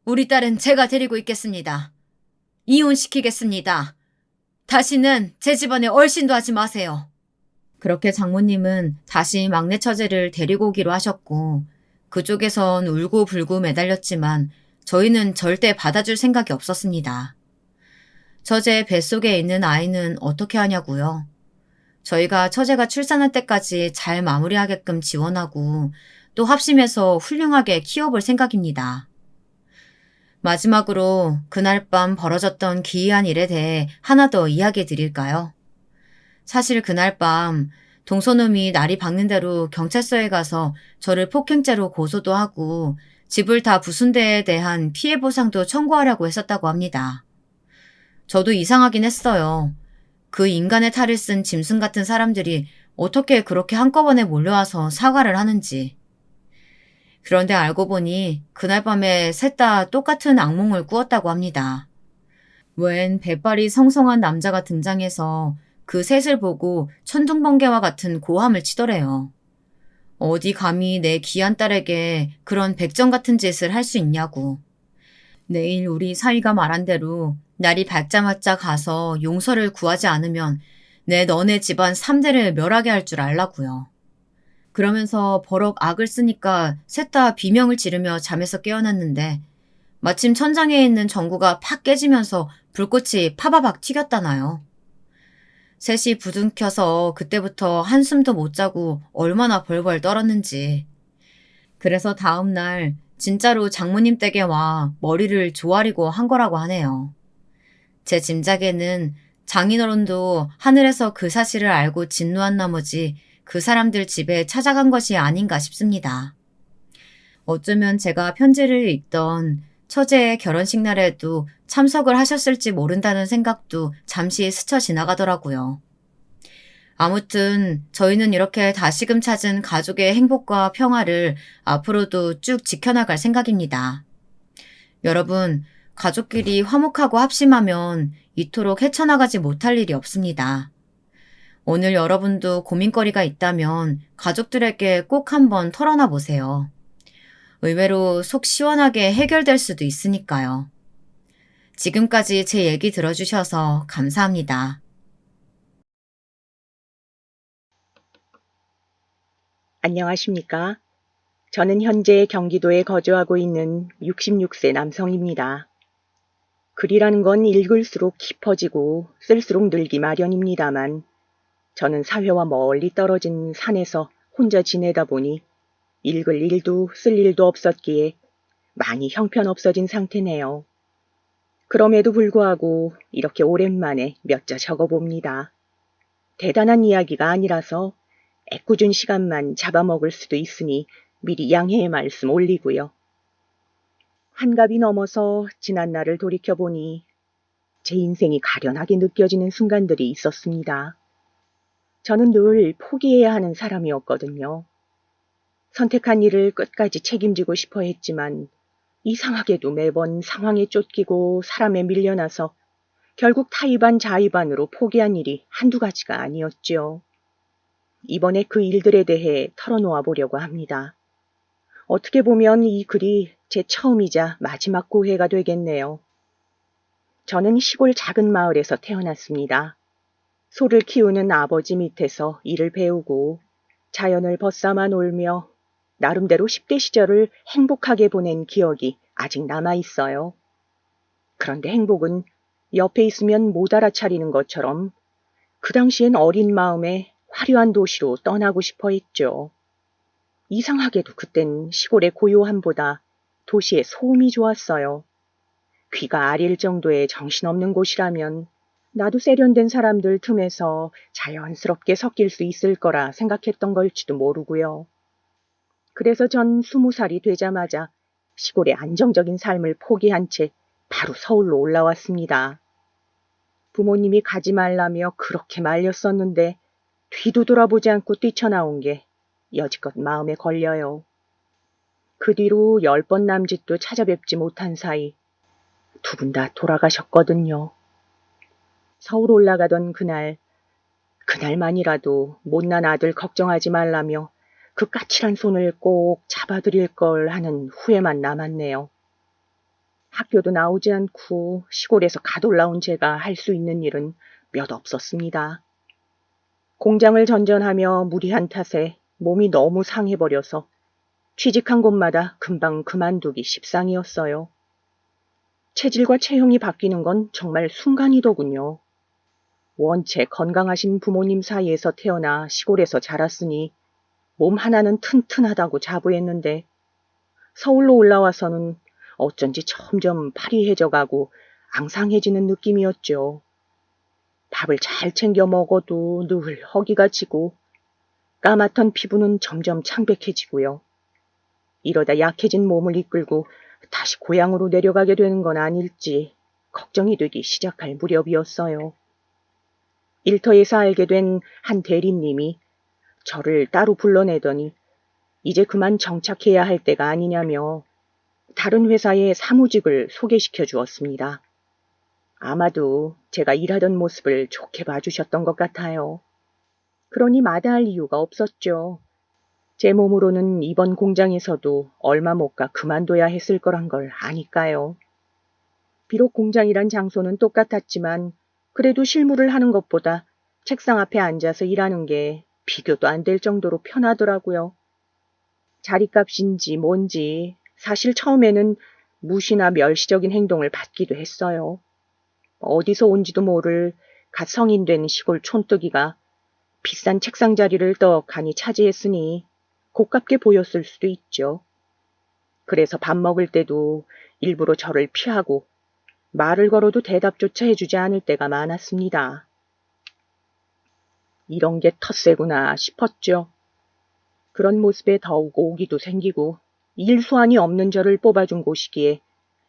우리 딸은 제가 데리고 있겠습니다. 이혼시키겠습니다. 다시는 제 집안에 얼씬도 하지 마세요. 그렇게 장모님은 다시 막내 처제를 데리고 오기로 하셨고 그쪽에선 울고불고 매달렸지만 저희는 절대 받아줄 생각이 없었습니다. 처제 뱃속에 있는 아이는 어떻게 하냐고요? 저희가 처제가 출산할 때까지 잘 마무리하게끔 지원하고 또 합심해서 훌륭하게 키워볼 생각입니다. 마지막으로 그날 밤 벌어졌던 기이한 일에 대해 하나 더 이야기해 드릴까요? 사실 그날 밤 동서놈이 날이 밝는 대로 경찰서에 가서 저를 폭행죄로 고소도 하고 집을 다 부순 데에 대한 피해 보상도 청구하려고 했었다고 합니다. 저도 이상하긴 했어요. 그 인간의 탈을 쓴 짐승 같은 사람들이 어떻게 그렇게 한꺼번에 몰려와서 사과를 하는지. 그런데 알고 보니 그날 밤에 셋 다 똑같은 악몽을 꾸었다고 합니다. 웬 배빨이 성성한 남자가 등장해서 그 셋을 보고 천둥번개와 같은 고함을 치더래요. 어디 감히 내 귀한 딸에게 그런 백정 같은 짓을 할 수 있냐고. 내일 우리 사위가 말한 대로 날이 밝자마자 가서 용서를 구하지 않으면 내 너네 집안 3대를 멸하게 할 줄 알라고요. 그러면서 버럭 악을 쓰니까 셋 다 비명을 지르며 잠에서 깨어났는데 마침 천장에 있는 전구가 팍 깨지면서 불꽃이 파바박 튀겼다나요. 셋이 부둥켜서 그때부터 한숨도 못 자고 얼마나 벌벌 떨었는지. 그래서 다음날 진짜로 장모님 댁에 와 머리를 조아리고 한 거라고 하네요. 제 짐작에는 장인어른도 하늘에서 그 사실을 알고 진노한 나머지 그 사람들 집에 찾아간 것이 아닌가 싶습니다. 어쩌면 제가 편지를 읽던 처제의 결혼식 날에도 참석을 하셨을지 모른다는 생각도 잠시 스쳐 지나가더라고요. 아무튼 저희는 이렇게 다시금 찾은 가족의 행복과 평화를 앞으로도 쭉 지켜나갈 생각입니다. 여러분, 가족끼리 화목하고 합심하면 이토록 헤쳐나가지 못할 일이 없습니다. 오늘 여러분도 고민거리가 있다면 가족들에게 꼭 한번 털어놔 보세요. 의외로 속 시원하게 해결될 수도 있으니까요. 지금까지 제 얘기 들어주셔서 감사합니다. 안녕하십니까? 저는 현재 경기도에 거주하고 있는 66세 남성입니다. 글이라는 건 읽을수록 깊어지고 쓸수록 늘기 마련입니다만 저는 사회와 멀리 떨어진 산에서 혼자 지내다 보니 읽을 일도 쓸 일도 없었기에 많이 형편없어진 상태네요. 그럼에도 불구하고 이렇게 오랜만에 몇 자 적어봅니다. 대단한 이야기가 아니라서 애꿎은 시간만 잡아먹을 수도 있으니 미리 양해의 말씀 올리고요. 한갑이 넘어서 지난 날을 돌이켜보니 제 인생이 가련하게 느껴지는 순간들이 있었습니다. 저는 늘 포기해야 하는 사람이었거든요. 선택한 일을 끝까지 책임지고 싶어 했지만 이상하게도 매번 상황에 쫓기고 사람에 밀려나서 결국 타이반 자의반으로 포기한 일이 한두 가지가 아니었죠. 이번에 그 일들에 대해 털어놓아 보려고 합니다. 어떻게 보면 이 글이 제 처음이자 마지막 고해가 되겠네요. 저는 시골 작은 마을에서 태어났습니다. 소를 키우는 아버지 밑에서 일을 배우고 자연을 벗삼아 놀며 나름대로 10대 시절을 행복하게 보낸 기억이 아직 남아 있어요. 그런데 행복은 옆에 있으면 못 알아차리는 것처럼 그 당시엔 어린 마음에 화려한 도시로 떠나고 싶어 했죠. 이상하게도 그땐 시골의 고요함보다 도시의 소음이 좋았어요. 귀가 아릴 정도의 정신없는 곳이라면 나도 세련된 사람들 틈에서 자연스럽게 섞일 수 있을 거라 생각했던 걸지도 모르고요. 그래서 전 20살이 되자마자 시골의 안정적인 삶을 포기한 채 바로 서울로 올라왔습니다. 부모님이 가지 말라며 그렇게 말렸었는데 뒤도 돌아보지 않고 뛰쳐나온 게 여지껏 마음에 걸려요. 그 뒤로 10번 남짓도 찾아뵙지 못한 사이 두 분 다 돌아가셨거든요. 서울 올라가던 그날만이라도 못난 아들 걱정하지 말라며 그 까칠한 손을 꼭 잡아드릴 걸 하는 후회만 남았네요. 학교도 나오지 않고 시골에서 갓 올라온 제가 할 수 있는 일은 몇 없었습니다. 공장을 전전하며 무리한 탓에 몸이 너무 상해버려서 취직한 곳마다 금방 그만두기 십상이었어요. 체질과 체형이 바뀌는 건 정말 순간이더군요. 원체 건강하신 부모님 사이에서 태어나 시골에서 자랐으니 몸 하나는 튼튼하다고 자부했는데 서울로 올라와서는 어쩐지 점점 파리해져가고 앙상해지는 느낌이었죠. 밥을 잘 챙겨 먹어도 늘 허기가 지고 까맣던 피부는 점점 창백해지고요. 이러다 약해진 몸을 이끌고 다시 고향으로 내려가게 되는 건 아닐지 걱정이 되기 시작할 무렵이었어요. 일터에서 알게 된 한 대리님이 저를 따로 불러내더니 이제 그만 정착해야 할 때가 아니냐며 다른 회사에 사무직을 소개시켜 주었습니다. 아마도 제가 일하던 모습을 좋게 봐주셨던 것 같아요. 그러니 마다할 이유가 없었죠. 제 몸으로는 이번 공장에서도 얼마 못 가 그만둬야 했을 거란 걸 아니까요. 비록 공장이란 장소는 똑같았지만 그래도 실무를 하는 것보다 책상 앞에 앉아서 일하는 게 비교도 안 될 정도로 편하더라고요. 자리값인지 뭔지 사실 처음에는 무시나 멸시적인 행동을 받기도 했어요. 어디서 온지도 모를 갓 성인 된 시골 촌뜨기가 비싼 책상 자리를 떡하니 차지했으니 고깝게 보였을 수도 있죠. 그래서 밥 먹을 때도 일부러 저를 피하고 말을 걸어도 대답조차 해주지 않을 때가 많았습니다. 이런 게 텃세구나 싶었죠. 그런 모습에 더욱 오기도 생기고 일소환이 없는 저를 뽑아준 곳이기에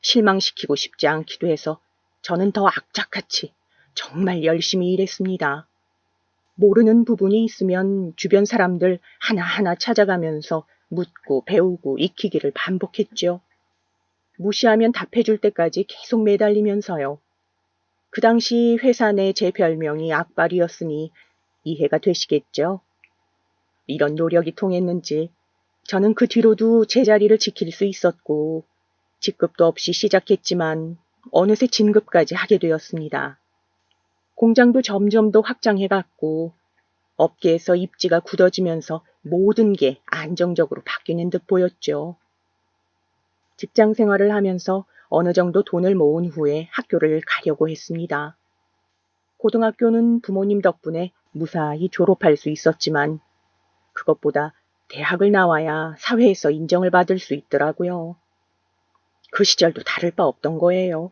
실망시키고 싶지 않기도 해서 저는 더 악착같이 정말 열심히 일했습니다. 모르는 부분이 있으면 주변 사람들 하나하나 찾아가면서 묻고 배우고 익히기를 반복했죠. 무시하면 답해줄 때까지 계속 매달리면서요. 그 당시 회사 내 제 별명이 악발이었으니 이해가 되시겠죠? 이런 노력이 통했는지 저는 그 뒤로도 제자리를 지킬 수 있었고 직급도 없이 시작했지만 어느새 진급까지 하게 되었습니다. 공장도 점점 더 확장해갔고 업계에서 입지가 굳어지면서 모든 게 안정적으로 바뀌는 듯 보였죠. 직장 생활을 하면서 어느 정도 돈을 모은 후에 학교를 가려고 했습니다. 고등학교는 부모님 덕분에 무사히 졸업할 수 있었지만 그것보다 대학을 나와야 사회에서 인정을 받을 수 있더라고요. 그 시절도 다를 바 없던 거예요.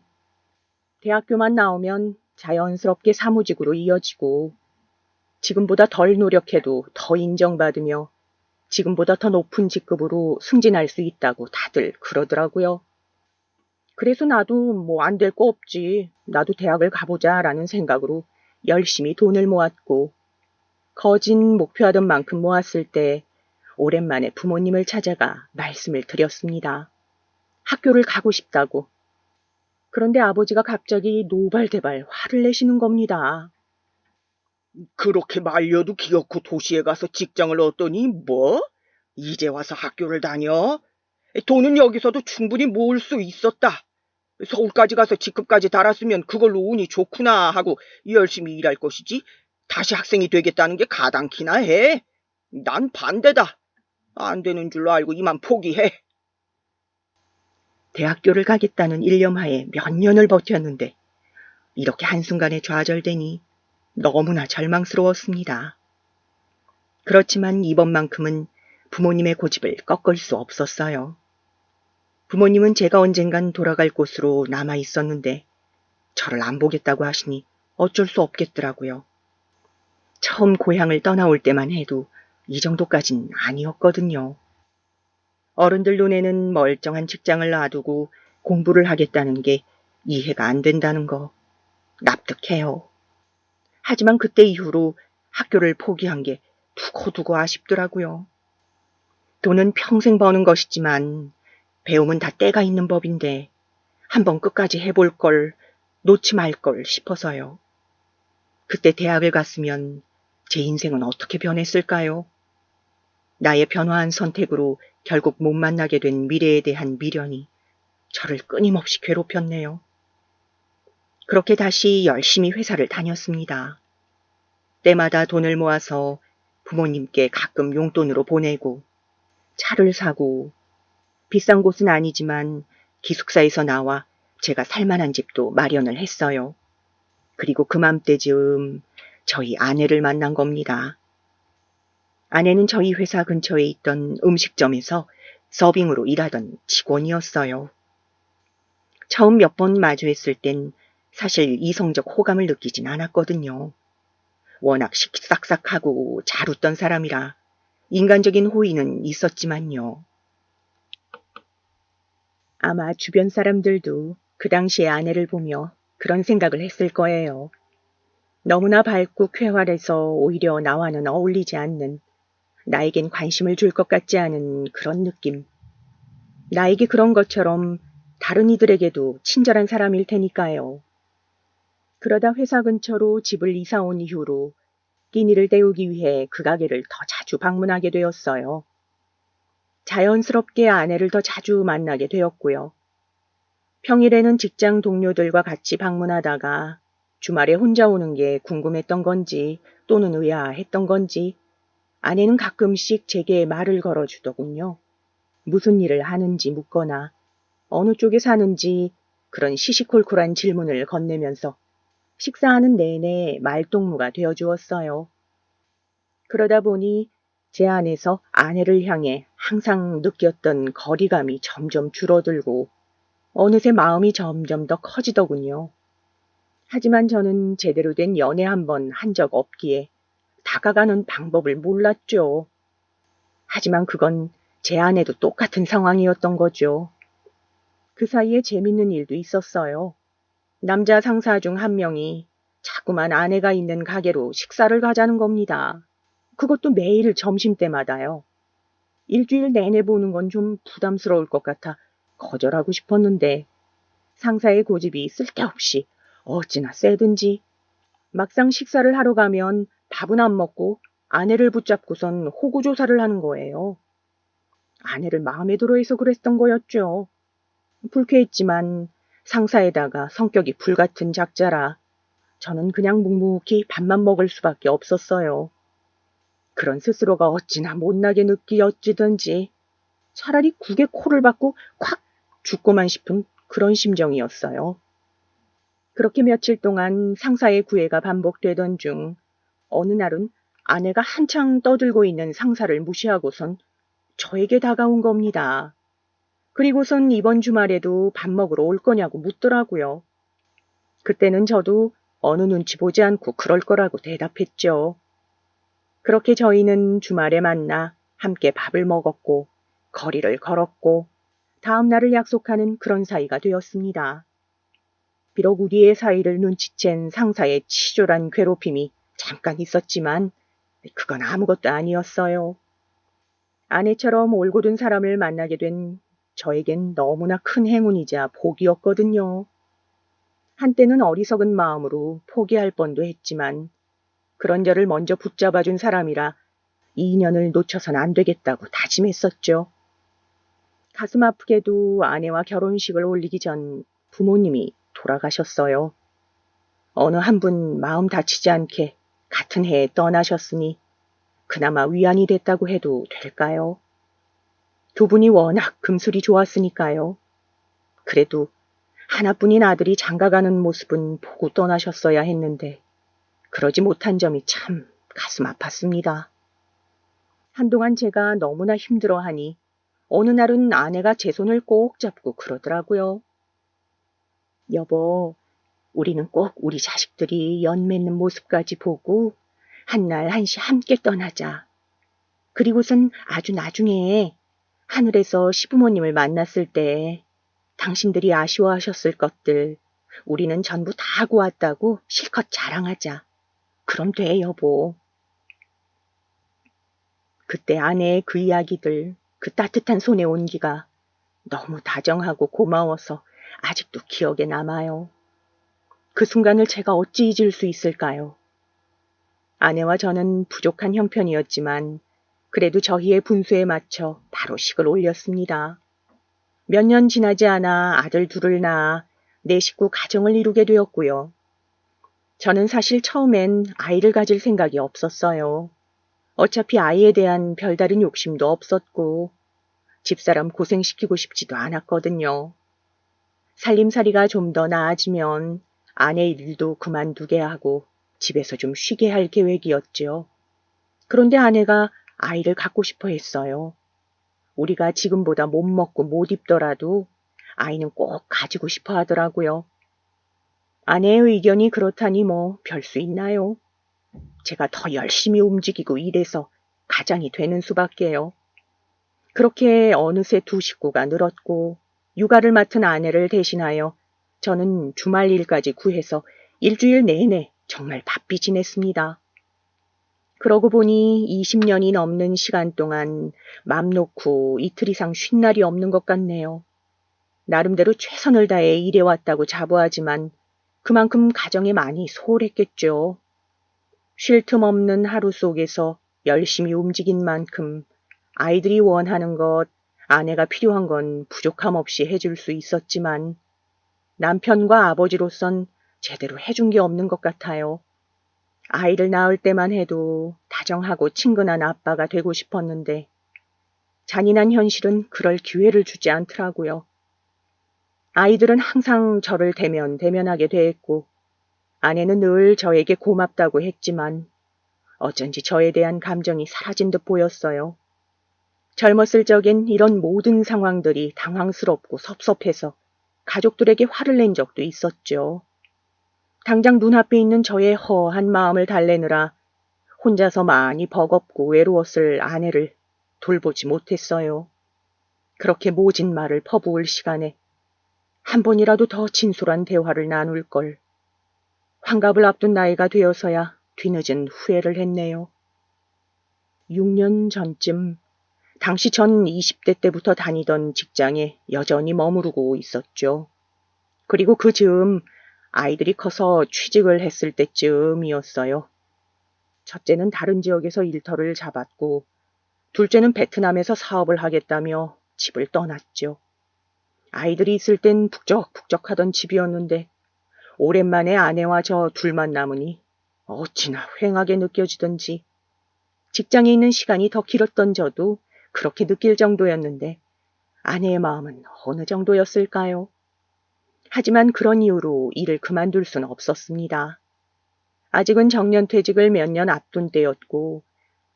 대학교만 나오면 자연스럽게 사무직으로 이어지고 지금보다 덜 노력해도 더 인정받으며 지금보다 더 높은 직급으로 승진할 수 있다고 다들 그러더라고요. 그래서 나도 뭐 안 될 거 없지. 나도 대학을 가보자 라는 생각으로 열심히 돈을 모았고 거진 목표하던 만큼 모았을 때 오랜만에 부모님을 찾아가 말씀을 드렸습니다. 학교를 가고 싶다고. 그런데 아버지가 갑자기 노발대발 화를 내시는 겁니다. 그렇게 말려도 기어코 도시에 가서 직장을 얻더니 뭐? 이제 와서 학교를 다녀? 돈은 여기서도 충분히 모을 수 있었다. 서울까지 가서 직급까지 달았으면 그걸로 운이 좋구나 하고 열심히 일할 것이지 다시 학생이 되겠다는 게 가당키나 해. 난 반대다. 안 되는 줄로 알고 이만 포기해. 대학교를 가겠다는 일념하에 몇 년을 버텼는데 이렇게 한순간에 좌절되니 너무나 절망스러웠습니다. 그렇지만 이번만큼은 부모님의 고집을 꺾을 수 없었어요. 부모님은 제가 언젠간 돌아갈 곳으로 남아 있었는데 저를 안 보겠다고 하시니 어쩔 수 없겠더라고요. 처음 고향을 떠나올 때만 해도 이 정도까진 아니었거든요. 어른들 눈에는 멀쩡한 직장을 놔두고 공부를 하겠다는 게 이해가 안 된다는 거 납득해요. 하지만 그때 이후로 학교를 포기한 게 두고두고 아쉽더라고요. 돈은 평생 버는 것이지만 배움은 다 때가 있는 법인데 한번 끝까지 해볼 걸 놓지 말 걸 싶어서요. 그때 대학을 갔으면 제 인생은 어떻게 변했을까요? 나의 변화한 선택으로 결국 못 만나게 된 미래에 대한 미련이 저를 끊임없이 괴롭혔네요. 그렇게 다시 열심히 회사를 다녔습니다. 때마다 돈을 모아서 부모님께 가끔 용돈으로 보내고 차를 사고 비싼 곳은 아니지만 기숙사에서 나와 제가 살만한 집도 마련을 했어요. 그리고 그맘때쯤 저희 아내를 만난 겁니다. 아내는 저희 회사 근처에 있던 음식점에서 서빙으로 일하던 직원이었어요. 처음 몇 번 마주했을 땐 사실 이성적 호감을 느끼진 않았거든요. 워낙 식싹싹하고 잘 웃던 사람이라 인간적인 호의는 있었지만요. 아마 주변 사람들도 그 당시의 아내를 보며 그런 생각을 했을 거예요. 너무나 밝고 쾌활해서 오히려 나와는 어울리지 않는, 나에겐 관심을 줄 것 같지 않은 그런 느낌. 나에게 그런 것처럼 다른 이들에게도 친절한 사람일 테니까요. 그러다 회사 근처로 집을 이사 온 이후로 끼니를 때우기 위해 그 가게를 더 자주 방문하게 되었어요. 자연스럽게 아내를 더 자주 만나게 되었고요. 평일에는 직장 동료들과 같이 방문하다가 주말에 혼자 오는 게 궁금했던 건지 또는 의아했던 건지 아내는 가끔씩 제게 말을 걸어주더군요. 무슨 일을 하는지 묻거나 어느 쪽에 사는지 그런 시시콜콜한 질문을 건네면서 식사하는 내내 말동무가 되어주었어요. 그러다 보니 제 안에서 아내를 향해 항상 느꼈던 거리감이 점점 줄어들고 어느새 마음이 점점 더 커지더군요. 하지만 저는 제대로 된 연애 한 번 한 적 없기에 다가가는 방법을 몰랐죠. 하지만 그건 제 아내도 똑같은 상황이었던 거죠. 그 사이에 재밌는 일도 있었어요. 남자 상사 중 한 명이 자꾸만 아내가 있는 가게로 식사를 가자는 겁니다. 그것도 매일 점심때마다요. 일주일 내내 보는 건 좀 부담스러울 것 같아 거절하고 싶었는데 상사의 고집이 쓸데없이 어찌나 세든지 막상 식사를 하러 가면 밥은 안 먹고 아내를 붙잡고선 호구조사를 하는 거예요. 아내를 마음에 들어해서 그랬던 거였죠. 불쾌했지만 상사에다가 성격이 불같은 작자라 저는 그냥 묵묵히 밥만 먹을 수밖에 없었어요. 그런 스스로가 어찌나 못나게 느끼어지던지 차라리 국에 코를 박고 콱 죽고만 싶은 그런 심정이었어요. 그렇게 며칠 동안 상사의 구애가 반복되던 중 어느 날은 아내가 한창 떠들고 있는 상사를 무시하고선 저에게 다가온 겁니다. 그리고선 이번 주말에도 밥 먹으러 올 거냐고 묻더라고요. 그때는 저도 어느 눈치 보지 않고 그럴 거라고 대답했죠. 그렇게 저희는 주말에 만나 함께 밥을 먹었고 거리를 걸었고 다음 날을 약속하는 그런 사이가 되었습니다. 비록 우리의 사이를 눈치챈 상사의 치졸한 괴롭힘이 잠깐 있었지만 그건 아무것도 아니었어요. 아내처럼 올곧은 사람을 만나게 된 저에겐 너무나 큰 행운이자 복이었거든요. 한때는 어리석은 마음으로 포기할 뻔도 했지만 그런 저를 먼저 붙잡아준 사람이라 이 인연을 놓쳐선 안 되겠다고 다짐했었죠. 가슴 아프게도 아내와 결혼식을 올리기 전 부모님이 돌아가셨어요. 어느 한 분 마음 다치지 않게 같은 해에 떠나셨으니 그나마 위안이 됐다고 해도 될까요? 두 분이 워낙 금술이 좋았으니까요. 그래도 하나뿐인 아들이 장가가는 모습은 보고 떠나셨어야 했는데 그러지 못한 점이 참 가슴 아팠습니다. 한동안 제가 너무나 힘들어하니 어느 날은 아내가 제 손을 꼭 잡고 그러더라고요. 여보, 우리는 꼭 우리 자식들이 연 맺는 모습까지 보고 한날 한시 함께 떠나자. 그리고선 아주 나중에 하늘에서 시부모님을 만났을 때 당신들이 아쉬워하셨을 것들 우리는 전부 다 하고 왔다고 실컷 자랑하자. 그럼 돼, 여보. 그때 아내의 그 이야기들, 그 따뜻한 손의 온기가 너무 다정하고 고마워서 아직도 기억에 남아요. 그 순간을 제가 어찌 잊을 수 있을까요? 아내와 저는 부족한 형편이었지만 그래도 저희의 분수에 맞춰 바로 식을 올렸습니다. 몇 년 지나지 않아 아들 둘을 낳아 내 식구 가정을 이루게 되었고요. 저는 사실 처음엔 아이를 가질 생각이 없었어요. 어차피 아이에 대한 별다른 욕심도 없었고 집사람 고생시키고 싶지도 않았거든요. 살림살이가 좀 더 나아지면 아내 일도 그만두게 하고 집에서 좀 쉬게 할 계획이었죠. 그런데 아내가 아이를 갖고 싶어 했어요. 우리가 지금보다 못 먹고 못 입더라도 아이는 꼭 가지고 싶어 하더라고요. 아내의 의견이 그렇다니 뭐 별 수 있나요? 제가 더 열심히 움직이고 일해서 가장이 되는 수밖에요. 그렇게 어느새 두 식구가 늘었고 육아를 맡은 아내를 대신하여 저는 주말 일까지 구해서 일주일 내내 정말 바삐 지냈습니다. 그러고 보니 20년이 넘는 시간 동안 맘 놓고 이틀 이상 쉰 날이 없는 것 같네요. 나름대로 최선을 다해 일해왔다고 자부하지만 그만큼 가정에 많이 소홀했겠죠. 쉴 틈 없는 하루 속에서 열심히 움직인 만큼 아이들이 원하는 것, 아내가 필요한 건 부족함 없이 해줄 수 있었지만 남편과 아버지로선 제대로 해준 게 없는 것 같아요. 아이를 낳을 때만 해도 다정하고 친근한 아빠가 되고 싶었는데 잔인한 현실은 그럴 기회를 주지 않더라고요. 아이들은 항상 저를 대면하게 대했고 아내는 늘 저에게 고맙다고 했지만 어쩐지 저에 대한 감정이 사라진 듯 보였어요. 젊었을 적엔 이런 모든 상황들이 당황스럽고 섭섭해서 가족들에게 화를 낸 적도 있었죠. 당장 눈앞에 있는 저의 허한 마음을 달래느라 혼자서 많이 버겁고 외로웠을 아내를 돌보지 못했어요. 그렇게 모진 말을 퍼부을 시간에 한 번이라도 더 진솔한 대화를 나눌 걸. 환갑을 앞둔 나이가 되어서야 뒤늦은 후회를 했네요. 6년 전쯤 당시 전 20대 때부터 다니던 직장에 여전히 머무르고 있었죠. 그리고 그 즈음 아이들이 커서 취직을 했을 때쯤이었어요. 첫째는 다른 지역에서 일터를 잡았고 둘째는 베트남에서 사업을 하겠다며 집을 떠났죠. 아이들이 있을 땐 북적북적하던 집이었는데 오랜만에 아내와 저 둘만 남으니 어찌나 휑하게 느껴지던지 직장에 있는 시간이 더 길었던 저도 그렇게 느낄 정도였는데 아내의 마음은 어느 정도였을까요? 하지만 그런 이유로 일을 그만둘 수는 없었습니다. 아직은 정년퇴직을 몇 년 앞둔 때였고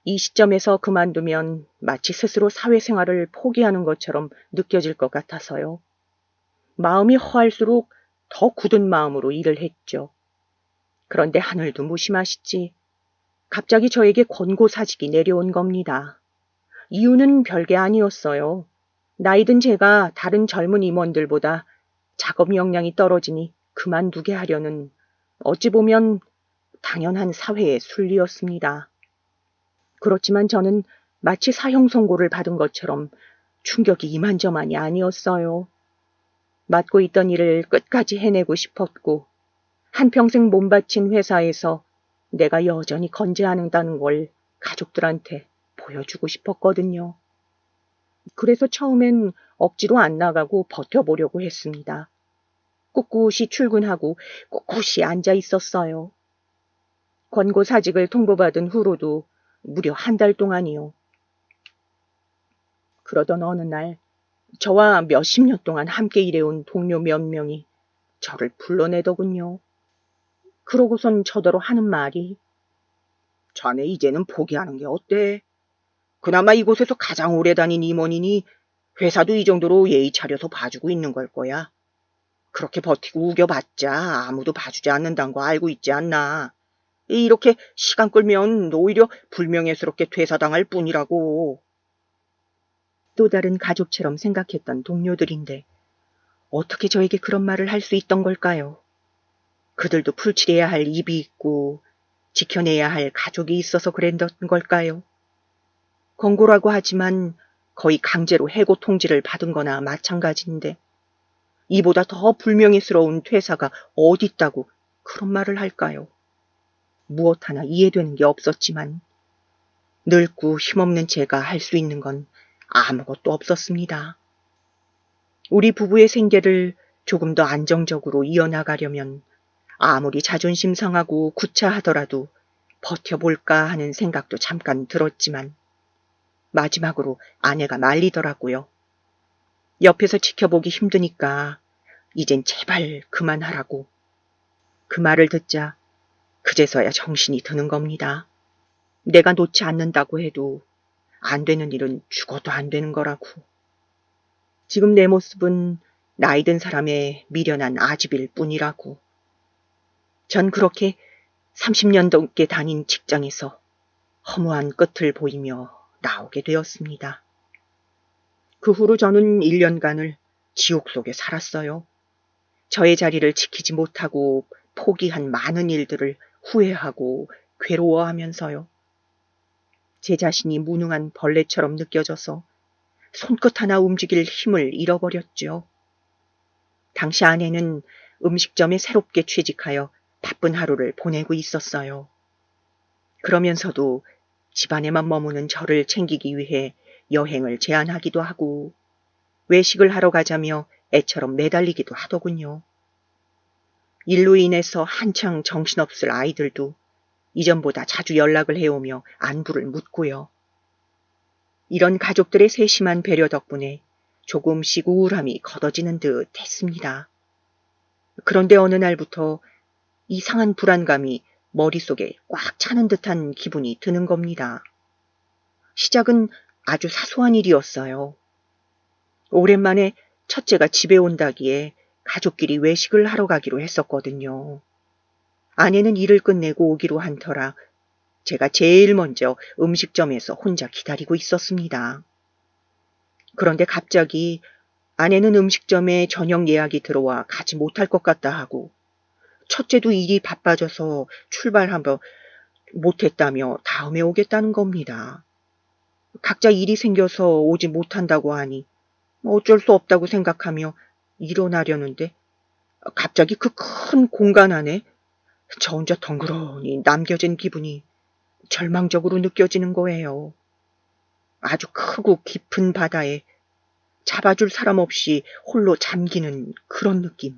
이 시점에서 그만두면 마치 스스로 사회생활을 포기하는 것처럼 느껴질 것 같아서요. 마음이 허할수록 더 굳은 마음으로 일을 했죠. 그런데 하늘도 무심하시지. 갑자기 저에게 권고사직이 내려온 겁니다. 이유는 별게 아니었어요. 나이든 제가 다른 젊은 임원들보다 작업 역량이 떨어지니 그만두게 하려는 어찌 보면 당연한 사회의 순리였습니다. 그렇지만 저는 마치 사형 선고를 받은 것처럼 충격이 이만저만이 아니었어요. 맡고 있던 일을 끝까지 해내고 싶었고 한평생 몸바친 회사에서 내가 여전히 건재한다는 걸 가족들한테 보여주고 싶었거든요. 그래서 처음엔 억지로 안 나가고 버텨보려고 했습니다. 꿋꿋이 출근하고 꿋꿋이 앉아 있었어요. 권고사직을 통보받은 후로도 무려 한 달 동안이요. 그러던 어느 날 저와 몇십 년 동안 함께 일해온 동료 몇 명이 저를 불러내더군요. 그러고선 저더러 하는 말이 자네 이제는 포기하는 게 어때? 그나마 이곳에서 가장 오래 다닌 임원이니 회사도 이 정도로 예의 차려서 봐주고 있는 걸 거야. 그렇게 버티고 우겨봤자 아무도 봐주지 않는다는 거 알고 있지 않나. 이렇게 시간 끌면 오히려 불명예스럽게 퇴사당할 뿐이라고. 또 다른 가족처럼 생각했던 동료들인데 어떻게 저에게 그런 말을 할 수 있던 걸까요? 그들도 풀칠해야 할 입이 있고 지켜내야 할 가족이 있어서 그랬던 걸까요? 권고라고 하지만 거의 강제로 해고 통지를 받은 거나 마찬가지인데 이보다 더 불명예스러운 퇴사가 어딨다고 그런 말을 할까요? 무엇 하나 이해되는 게 없었지만 늙고 힘없는 제가 할 수 있는 건 아무것도 없었습니다. 우리 부부의 생계를 조금 더 안정적으로 이어나가려면 아무리 자존심 상하고 구차하더라도 버텨볼까 하는 생각도 잠깐 들었지만 마지막으로 아내가 말리더라고요. 옆에서 지켜보기 힘드니까 이젠 제발 그만하라고. 그 말을 듣자 그제서야 정신이 드는 겁니다. 내가 놓지 않는다고 해도 안 되는 일은 죽어도 안 되는 거라고. 지금 내 모습은 나이 든 사람의 미련한 아집일 뿐이라고. 전 그렇게 30년 넘게 다닌 직장에서 허무한 끝을 보이며 나오게 되었습니다. 그 후로 저는 1년간을 지옥 속에 살았어요. 저의 자리를 지키지 못하고 포기한 많은 일들을 후회하고 괴로워하면서요. 제 자신이 무능한 벌레처럼 느껴져서 손끝 하나 움직일 힘을 잃어버렸죠. 당시 아내는 음식점에 새롭게 취직하여 바쁜 하루를 보내고 있었어요. 그러면서도 집안에만 머무는 저를 챙기기 위해 여행을 제안하기도 하고 외식을 하러 가자며 애처럼 매달리기도 하더군요. 일로 인해서 한창 정신없을 아이들도 이전보다 자주 연락을 해오며 안부를 묻고요. 이런 가족들의 세심한 배려 덕분에 조금씩 우울함이 걷어지는 듯 했습니다. 그런데 어느 날부터 이상한 불안감이 머릿속에 꽉 차는 듯한 기분이 드는 겁니다. 시작은 아주 사소한 일이었어요. 오랜만에 첫째가 집에 온다기에 가족끼리 외식을 하러 가기로 했었거든요. 아내는 일을 끝내고 오기로 한 터라 제가 제일 먼저 음식점에서 혼자 기다리고 있었습니다. 그런데 갑자기 아내는 음식점에 저녁 예약이 들어와 가지 못할 것 같다 하고 첫째도 일이 바빠져서 출발하며 못했다며 다음에 오겠다는 겁니다. 각자 일이 생겨서 오지 못한다고 하니 어쩔 수 없다고 생각하며 일어나려는데 갑자기 그 큰 공간 안에 저 혼자 덩그러니 남겨진 기분이 절망적으로 느껴지는 거예요. 아주 크고 깊은 바다에 잡아줄 사람 없이 홀로 잠기는 그런 느낌.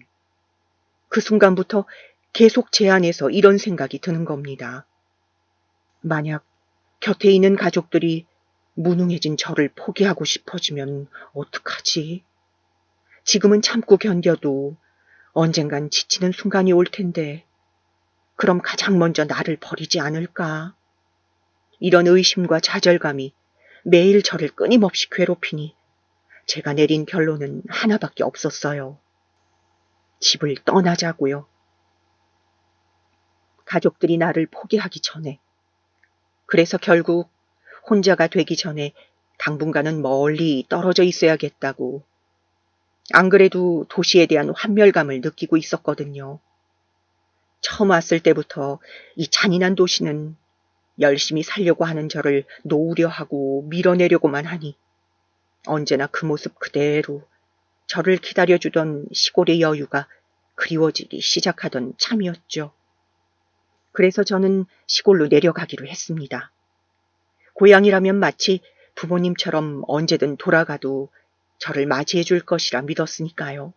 그 순간부터 계속 제 안에서 이런 생각이 드는 겁니다. 만약 곁에 있는 가족들이 무능해진 저를 포기하고 싶어지면 어떡하지? 지금은 참고 견뎌도 언젠간 지치는 순간이 올 텐데 그럼 가장 먼저 나를 버리지 않을까? 이런 의심과 좌절감이 매일 저를 끊임없이 괴롭히니 제가 내린 결론은 하나밖에 없었어요. 집을 떠나자고요. 가족들이 나를 포기하기 전에. 그래서 결국 혼자가 되기 전에 당분간은 멀리 떨어져 있어야겠다고. 안 그래도 도시에 대한 환멸감을 느끼고 있었거든요. 처음 왔을 때부터 이 잔인한 도시는 열심히 살려고 하는 저를 놓으려 하고 밀어내려고만 하니 언제나 그 모습 그대로 저를 기다려주던 시골의 여유가 그리워지기 시작하던 참이었죠. 그래서 저는 시골로 내려가기로 했습니다. 고향이라면 마치 부모님처럼 언제든 돌아가도 저를 맞이해 줄 것이라 믿었으니까요.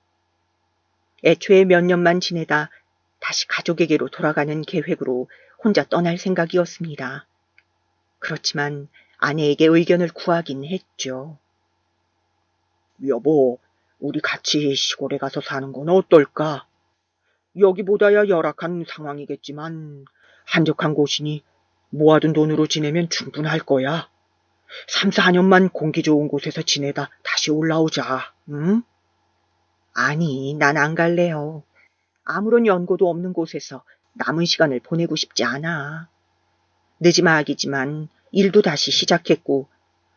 애초에 몇 년만 지내다 다시 가족에게로 돌아가는 계획으로 혼자 떠날 생각이었습니다. 그렇지만 아내에게 의견을 구하긴 했죠. 여보, 우리 같이 시골에 가서 사는 건 어떨까? 여기보다야 열악한 상황이겠지만 한적한 곳이니 모아둔 돈으로 지내면 충분할 거야. 3, 4년만 공기 좋은 곳에서 지내다 다시 올라오자, 응? 아니, 난 안 갈래요. 아무런 연고도 없는 곳에서 남은 시간을 보내고 싶지 않아. 늦지막이지만 일도 다시 시작했고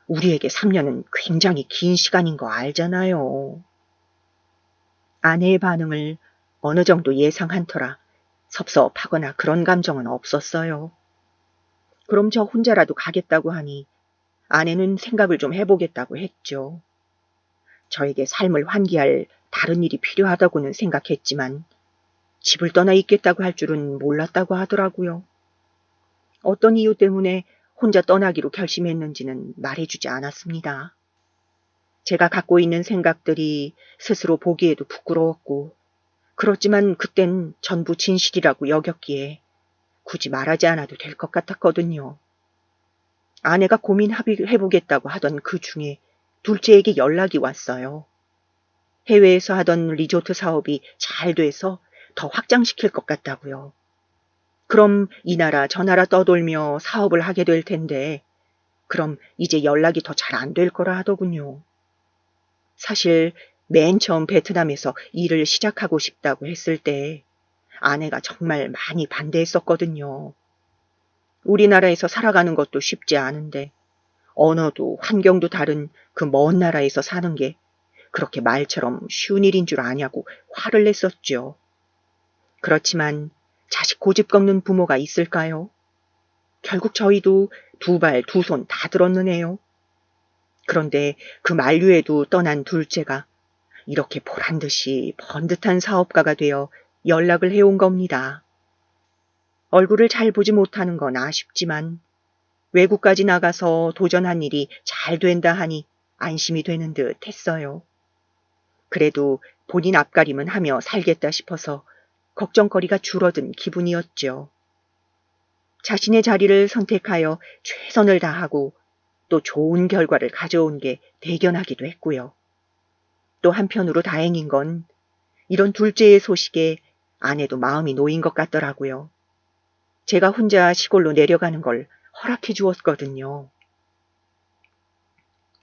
우리에게 3년은 굉장히 긴 시간인 거 알잖아요. 아내의 반응을 어느 정도 예상한 터라 섭섭하거나 그런 감정은 없었어요. 그럼 저 혼자라도 가겠다고 하니 아내는 생각을 좀 해보겠다고 했죠. 저에게 삶을 환기할 다른 일이 필요하다고는 생각했지만 집을 떠나 있겠다고 할 줄은 몰랐다고 하더라고요. 어떤 이유 때문에 혼자 떠나기로 결심했는지는 말해주지 않았습니다. 제가 갖고 있는 생각들이 스스로 보기에도 부끄러웠고 그렇지만 그땐 전부 진실이라고 여겼기에 굳이 말하지 않아도 될 것 같았거든요. 아내가 고민 합의해보겠다고 하던 그 중에 둘째에게 연락이 왔어요. 해외에서 하던 리조트 사업이 잘 돼서 더 확장시킬 것 같다고요. 그럼 이 나라 저 나라 떠돌며 사업을 하게 될 텐데 그럼 이제 연락이 더 잘 안 될 거라 하더군요. 사실 맨 처음 베트남에서 일을 시작하고 싶다고 했을 때 아내가 정말 많이 반대했었거든요. 우리나라에서 살아가는 것도 쉽지 않은데 언어도 환경도 다른 그 먼 나라에서 사는 게 그렇게 말처럼 쉬운 일인 줄 아냐고 화를 냈었죠. 그렇지만 자식 고집 꺾는 부모가 있을까요? 결국 저희도 두 발 두 손 다 들었는 애요. 그런데 그 만류에도 떠난 둘째가 이렇게 보란듯이 번듯한 사업가가 되어 연락을 해온 겁니다. 얼굴을 잘 보지 못하는 건 아쉽지만 외국까지 나가서 도전한 일이 잘 된다 하니 안심이 되는 듯 했어요. 그래도 본인 앞가림은 하며 살겠다 싶어서 걱정거리가 줄어든 기분이었죠. 자신의 자리를 선택하여 최선을 다하고 또 좋은 결과를 가져온 게 대견하기도 했고요. 또 한편으로 다행인 건 이런 둘째의 소식에 아내도 마음이 놓인 것 같더라고요. 제가 혼자 시골로 내려가는 걸 허락해 주었거든요.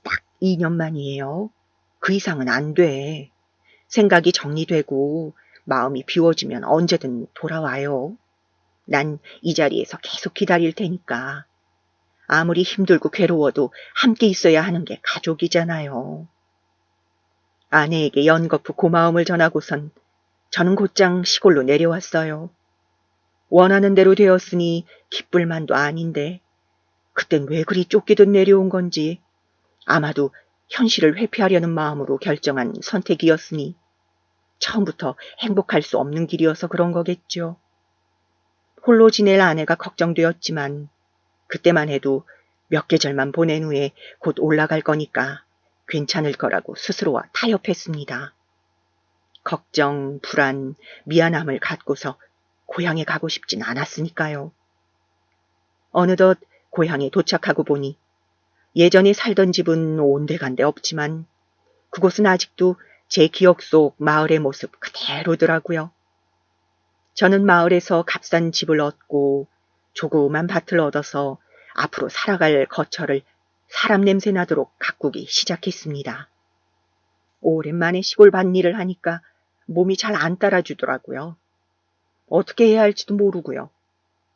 딱 2년 만이에요. 그 이상은 안 돼. 생각이 정리되고 마음이 비워지면 언제든 돌아와요. 난 이 자리에서 계속 기다릴 테니까. 아무리 힘들고 괴로워도 함께 있어야 하는 게 가족이잖아요. 아내에게 연거푸 고마움을 전하고선 저는 곧장 시골로 내려왔어요. 원하는 대로 되었으니 기쁠 만도 아닌데 그땐 왜 그리 쫓기듯 내려온 건지 아마도 현실을 회피하려는 마음으로 결정한 선택이었으니 처음부터 행복할 수 없는 길이어서 그런 거겠죠. 홀로 지낼 아내가 걱정되었지만 그때만 해도 몇 계절만 보낸 후에 곧 올라갈 거니까 괜찮을 거라고 스스로와 타협했습니다. 걱정, 불안, 미안함을 갖고서 고향에 가고 싶진 않았으니까요. 어느덧 고향에 도착하고 보니 예전에 살던 집은 온데간데 없지만 그곳은 아직도 제 기억 속 마을의 모습 그대로더라고요. 저는 마을에서 값싼 집을 얻고 조그만 밭을 얻어서 앞으로 살아갈 거처를 사람 냄새 나도록 가꾸기 시작했습니다. 오랜만에 시골 밭일을 하니까 몸이 잘 안 따라주더라고요. 어떻게 해야 할지도 모르고요.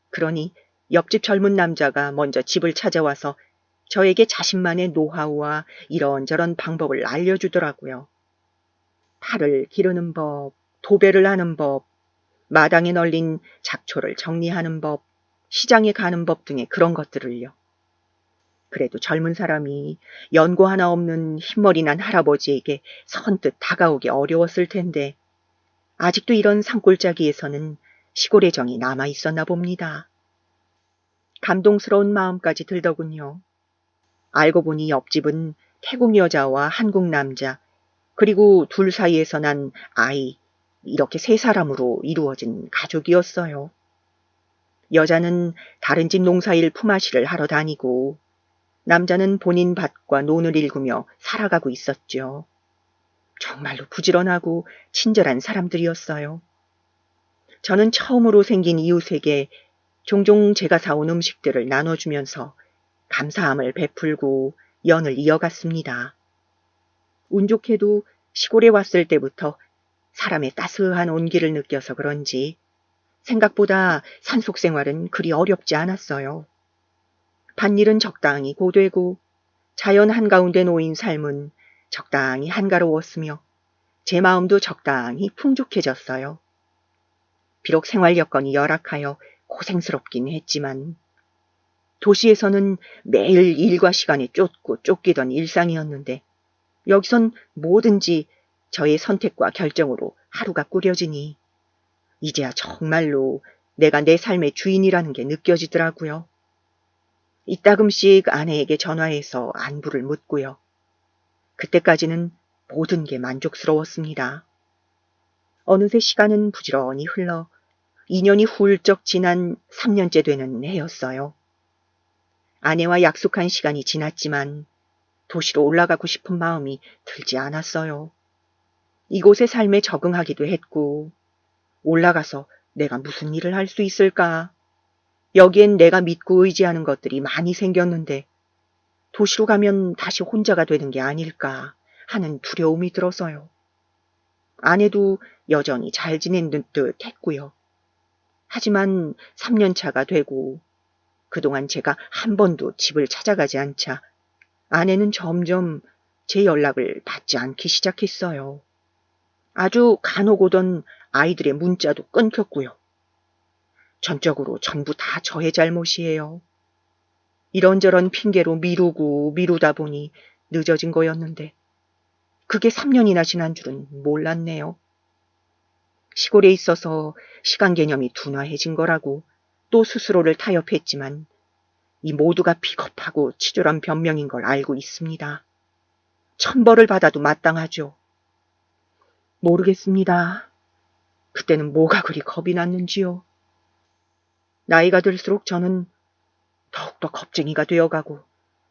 그러니 옆집 젊은 남자가 먼저 집을 찾아와서 저에게 자신만의 노하우와 이런저런 방법을 알려주더라고요. 팔을 기르는 법, 도배를 하는 법, 마당에 널린 잡초를 정리하는 법, 시장에 가는 법 등의 그런 것들을요. 그래도 젊은 사람이 연고 하나 없는 흰머리 난 할아버지에게 선뜻 다가오기 어려웠을 텐데 아직도 이런 산골짜기에서는 시골의 정이 남아 있었나 봅니다. 감동스러운 마음까지 들더군요. 알고 보니 옆집은 태국 여자와 한국 남자, 그리고 둘 사이에서 난 아이, 이렇게 세 사람으로 이루어진 가족이었어요. 여자는 다른 집 농사일 품앗이를 하러 다니고 남자는 본인 밭과 논을 일구며 살아가고 있었죠. 정말로 부지런하고 친절한 사람들이었어요. 저는 처음으로 생긴 이웃에게 종종 제가 사온 음식들을 나눠주면서 감사함을 베풀고 연을 이어갔습니다. 운 좋게도 시골에 왔을 때부터 사람의 따스한 온기를 느껴서 그런지 생각보다 산속 생활은 그리 어렵지 않았어요. 밭일은 적당히 고되고 자연 한가운데 놓인 삶은 적당히 한가로웠으며 제 마음도 적당히 풍족해졌어요. 비록 생활 여건이 열악하여 고생스럽긴 했지만 도시에서는 매일 일과 시간에 쫓고 쫓기던 일상이었는데 여기선 뭐든지 저의 선택과 결정으로 하루가 꾸려지니 이제야 정말로 내가 내 삶의 주인이라는 게 느껴지더라고요. 이따금씩 아내에게 전화해서 안부를 묻고요. 그때까지는 모든 게 만족스러웠습니다. 어느새 시간은 부지런히 흘러 2년이 훌쩍 지난 3년째 되는 해였어요. 아내와 약속한 시간이 지났지만 도시로 올라가고 싶은 마음이 들지 않았어요. 이곳의 삶에 적응하기도 했고, 올라가서 내가 무슨 일을 할 수 있을까? 여기엔 내가 믿고 의지하는 것들이 많이 생겼는데 도시로 가면 다시 혼자가 되는 게 아닐까 하는 두려움이 들어서요. 아내도 여전히 잘 지낸 듯 했고요. 하지만 3년 차가 되고 그동안 제가 한 번도 집을 찾아가지 않자 아내는 점점 제 연락을 받지 않기 시작했어요. 아주 간혹 오던 아이들의 문자도 끊겼고요. 전적으로 전부 다 저의 잘못이에요. 이런저런 핑계로 미루다 보니 늦어진 거였는데 그게 3년이나 지난 줄은 몰랐네요. 시골에 있어서 시간 개념이 둔화해진 거라고 또 스스로를 타협했지만 이 모두가 비겁하고 치졸한 변명인 걸 알고 있습니다. 천벌을 받아도 마땅하죠. 모르겠습니다. 그때는 뭐가 그리 겁이 났는지요. 나이가 들수록 저는 더욱더 겁쟁이가 되어가고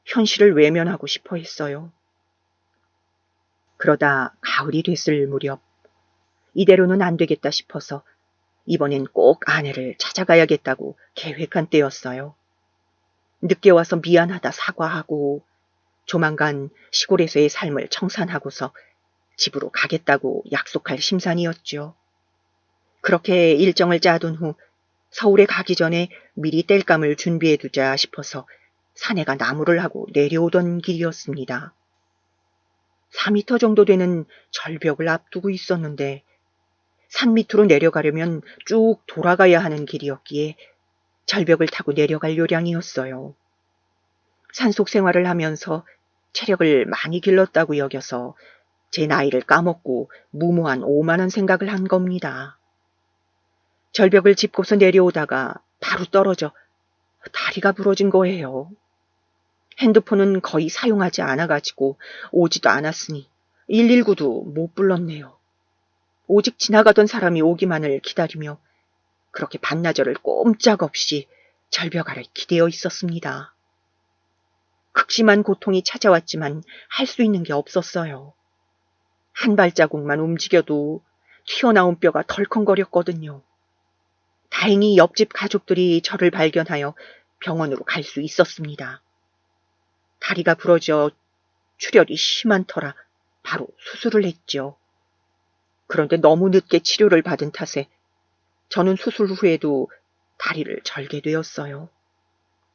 현실을 외면하고 싶어 했어요. 그러다 가을이 됐을 무렵 이대로는 안 되겠다 싶어서 이번엔 꼭 아내를 찾아가야겠다고 계획한 때였어요. 늦게 와서 미안하다 사과하고 조만간 시골에서의 삶을 청산하고서 집으로 가겠다고 약속할 심산이었죠. 그렇게 일정을 짜둔 후 서울에 가기 전에 미리 땔감을 준비해두자 싶어서 사내가 나무를 하고 내려오던 길이었습니다. 4m 정도 되는 절벽을 앞두고 있었는데 산 밑으로 내려가려면 쭉 돌아가야 하는 길이었기에 절벽을 타고 내려갈 요량이었어요. 산속 생활을 하면서 체력을 많이 길렀다고 여겨서 제 나이를 까먹고 무모한 오만한 생각을 한 겁니다. 절벽을 짚고서 내려오다가 바로 떨어져 다리가 부러진 거예요. 핸드폰은 거의 사용하지 않아가지고 오지도 않았으니 119도 못 불렀네요. 오직 지나가던 사람이 오기만을 기다리며 그렇게 반나절을 꼼짝없이 절벽 아래 기대어 있었습니다. 극심한 고통이 찾아왔지만 할 수 있는 게 없었어요. 한 발자국만 움직여도 튀어나온 뼈가 덜컹거렸거든요. 다행히 옆집 가족들이 저를 발견하여 병원으로 갈 수 있었습니다. 다리가 부러져 출혈이 심한 터라 바로 수술을 했죠. 그런데 너무 늦게 치료를 받은 탓에 저는 수술 후에도 다리를 절게 되었어요.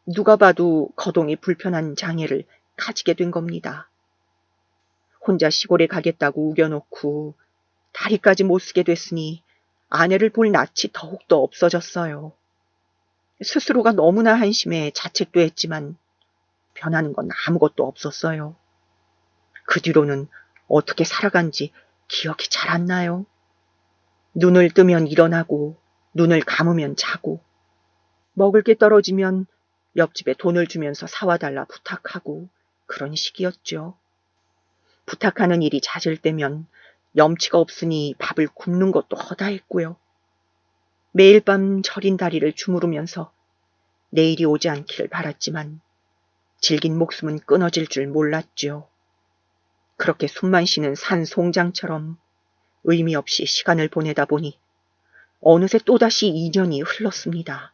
누가 봐도 거동이 불편한 장애를 가지게 된 겁니다. 혼자 시골에 가겠다고 우겨놓고 다리까지 못 쓰게 됐으니 아내를 볼 낯이 더욱더 없어졌어요. 스스로가 너무나 한심해 자책도 했지만 변하는 건 아무것도 없었어요. 그 뒤로는 어떻게 살아간지 기억이 잘 안 나요. 눈을 뜨면 일어나고 눈을 감으면 자고 먹을 게 떨어지면 옆집에 돈을 주면서 사와 달라 부탁하고 그런 식이었죠. 부탁하는 일이 잦을 때면 염치가 없으니 밥을 굶는 것도 허다했고요. 매일 밤 저린 다리를 주무르면서 내일이 오지 않기를 바랐지만 질긴 목숨은 끊어질 줄 몰랐죠. 그렇게 숨만 쉬는 산 송장처럼 의미 없이 시간을 보내다 보니 어느새 또다시 2년이 흘렀습니다.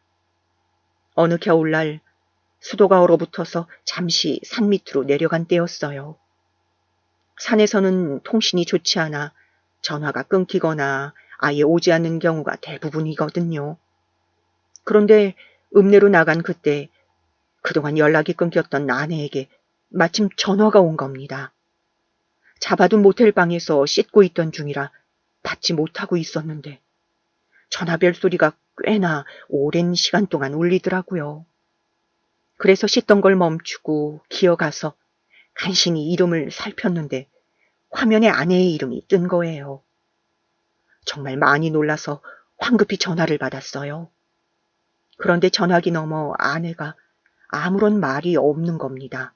어느 겨울날 수도가 얼어붙어서 잠시 산 밑으로 내려간 때였어요. 산에서는 통신이 좋지 않아 전화가 끊기거나 아예 오지 않는 경우가 대부분이거든요. 그런데 읍내로 나간 그때 그동안 연락이 끊겼던 아내에게 마침 전화가 온 겁니다. 잡아둔 모텔방에서 씻고 있던 중이라 받지 못하고 있었는데 전화벨 소리가 꽤나 오랜 시간 동안 울리더라고요. 그래서 씻던 걸 멈추고 기어가서 간신히 이름을 살폈는데 화면에 아내의 이름이 뜬 거예요. 정말 많이 놀라서 황급히 전화를 받았어요. 그런데 전화기 너머 아내가 아무런 말이 없는 겁니다.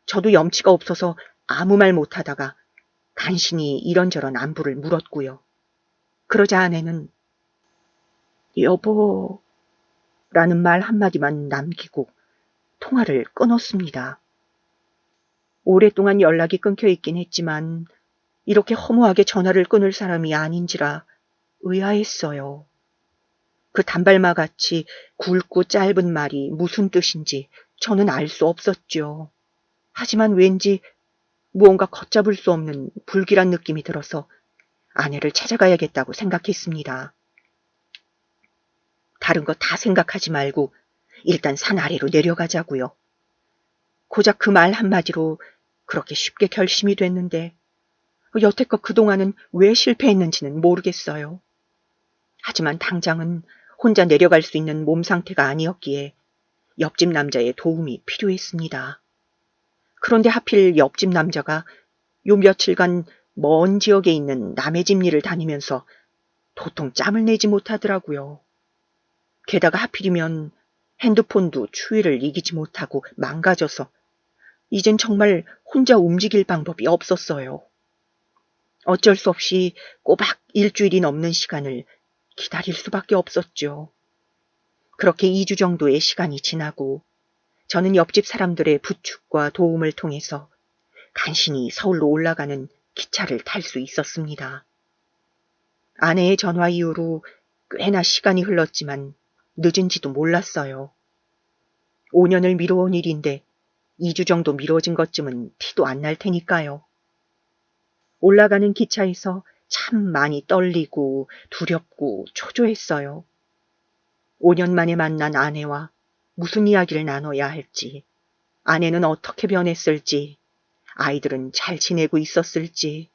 저도 염치가 없어서 아무 말 못하다가 간신히 이런저런 안부를 물었고요. 그러자 아내는 여보 라는 말 한마디만 남기고 통화를 끊었습니다. 오랫동안 연락이 끊겨 있긴 했지만 이렇게 허무하게 전화를 끊을 사람이 아닌지라 의아했어요. 그 단발마같이 굵고 짧은 말이 무슨 뜻인지 저는 알 수 없었죠. 하지만 왠지 무언가 걷잡을 수 없는 불길한 느낌이 들어서 아내를 찾아가야겠다고 생각했습니다. 다른 거 다 생각하지 말고 일단 산 아래로 내려가자고요. 고작 그 말 한마디로 그렇게 쉽게 결심이 됐는데 여태껏 그동안은 왜 실패했는지는 모르겠어요. 하지만 당장은 혼자 내려갈 수 있는 몸 상태가 아니었기에 옆집 남자의 도움이 필요했습니다. 그런데 하필 옆집 남자가 요 며칠간 먼 지역에 있는 남의 집 일을 다니면서 도통 짬을 내지 못하더라고요. 게다가 하필이면 핸드폰도 추위를 이기지 못하고 망가져서 이젠 정말 혼자 움직일 방법이 없었어요. 어쩔 수 없이 꼬박 일주일이 넘는 시간을 기다릴 수밖에 없었죠. 그렇게 2주 정도의 시간이 지나고 저는 옆집 사람들의 부축과 도움을 통해서 간신히 서울로 올라가는 기차를 탈 수 있었습니다. 아내의 전화 이후로 꽤나 시간이 흘렀지만 늦은지도 몰랐어요. 5년을 미뤄온 일인데 2주 정도 미뤄진 것쯤은 티도 안 날 테니까요. 올라가는 기차에서 참 많이 떨리고 두렵고 초조했어요. 5년 만에 만난 아내와 무슨 이야기를 나눠야 할지, 아내는 어떻게 변했을지, 아이들은 잘 지내고 있었을지,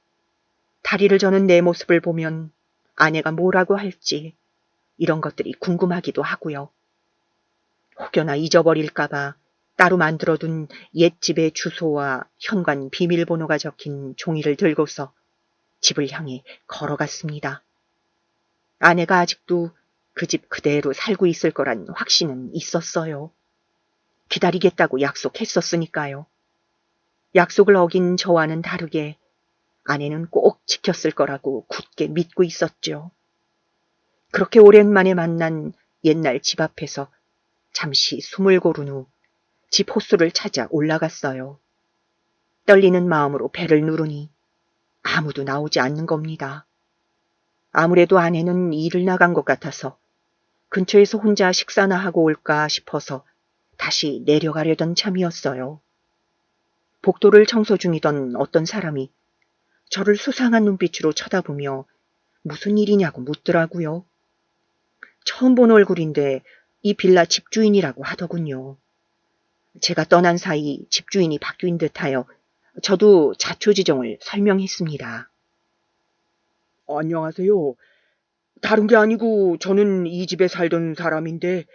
다리를 저는 내 모습을 보면 아내가 뭐라고 할지 이런 것들이 궁금하기도 하고요. 혹여나 잊어버릴까봐 따로 만들어둔 옛집의 주소와 현관 비밀번호가 적힌 종이를 들고서 집을 향해 걸어갔습니다. 아내가 아직도 그 집 그대로 살고 있을 거란 확신은 있었어요. 기다리겠다고 약속했었으니까요. 약속을 어긴 저와는 다르게 아내는 꼭 지켰을 거라고 굳게 믿고 있었죠. 그렇게 오랜만에 만난 옛날 집 앞에서 잠시 숨을 고른 후 집 호수를 찾아 올라갔어요. 떨리는 마음으로 배를 누르니 아무도 나오지 않는 겁니다. 아무래도 아내는 일을 나간 것 같아서 근처에서 혼자 식사나 하고 올까 싶어서 다시 내려가려던 참이었어요. 복도를 청소 중이던 어떤 사람이 저를 수상한 눈빛으로 쳐다보며 무슨 일이냐고 묻더라고요. 처음 본 얼굴인데 이 빌라 집주인이라고 하더군요. 제가 떠난 사이 집주인이 바뀐 듯하여 저도 자초지종을 설명했습니다. 안녕하세요. 다른 게 아니고 저는 이 집에 살던 사람인데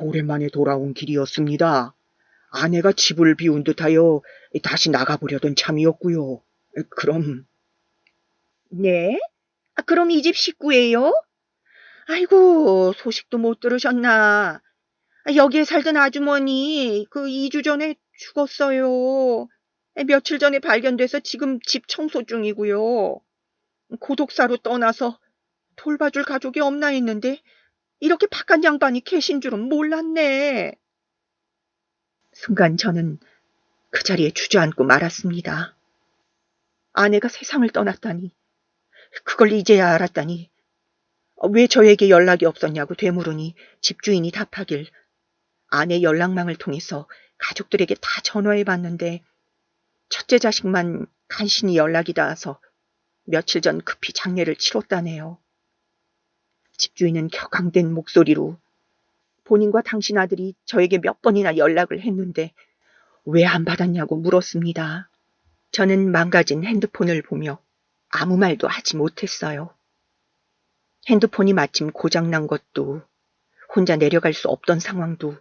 오랜만에 돌아온 길이었습니다. 아내가 집을 비운 듯하여 다시 나가보려던 참이었고요. 그럼 네? 그럼 이 집 식구예요? 아이고, 소식도 못 들으셨나? 여기에 살던 아주머니 그 2주 전에 죽었어요. 며칠 전에 발견돼서 지금 집 청소 중이고요. 고독사로 떠나서 돌봐줄 가족이 없나 했는데 이렇게 바깥 양반이 계신 줄은 몰랐네. 순간 저는 그 자리에 주저앉고 말았습니다. 아내가 세상을 떠났다니, 그걸 이제야 알았다니, 왜 저에게 연락이 없었냐고 되물으니 집주인이 답하길 아내 연락망을 통해서 가족들에게 다 전화해봤는데 첫째 자식만 간신히 연락이 닿아서 며칠 전 급히 장례를 치렀다네요. 집주인은 격앙된 목소리로 본인과 당신 아들이 저에게 몇 번이나 연락을 했는데 왜 안 받았냐고 물었습니다. 저는 망가진 핸드폰을 보며 아무 말도 하지 못했어요. 핸드폰이 마침 고장난 것도 혼자 내려갈 수 없던 상황도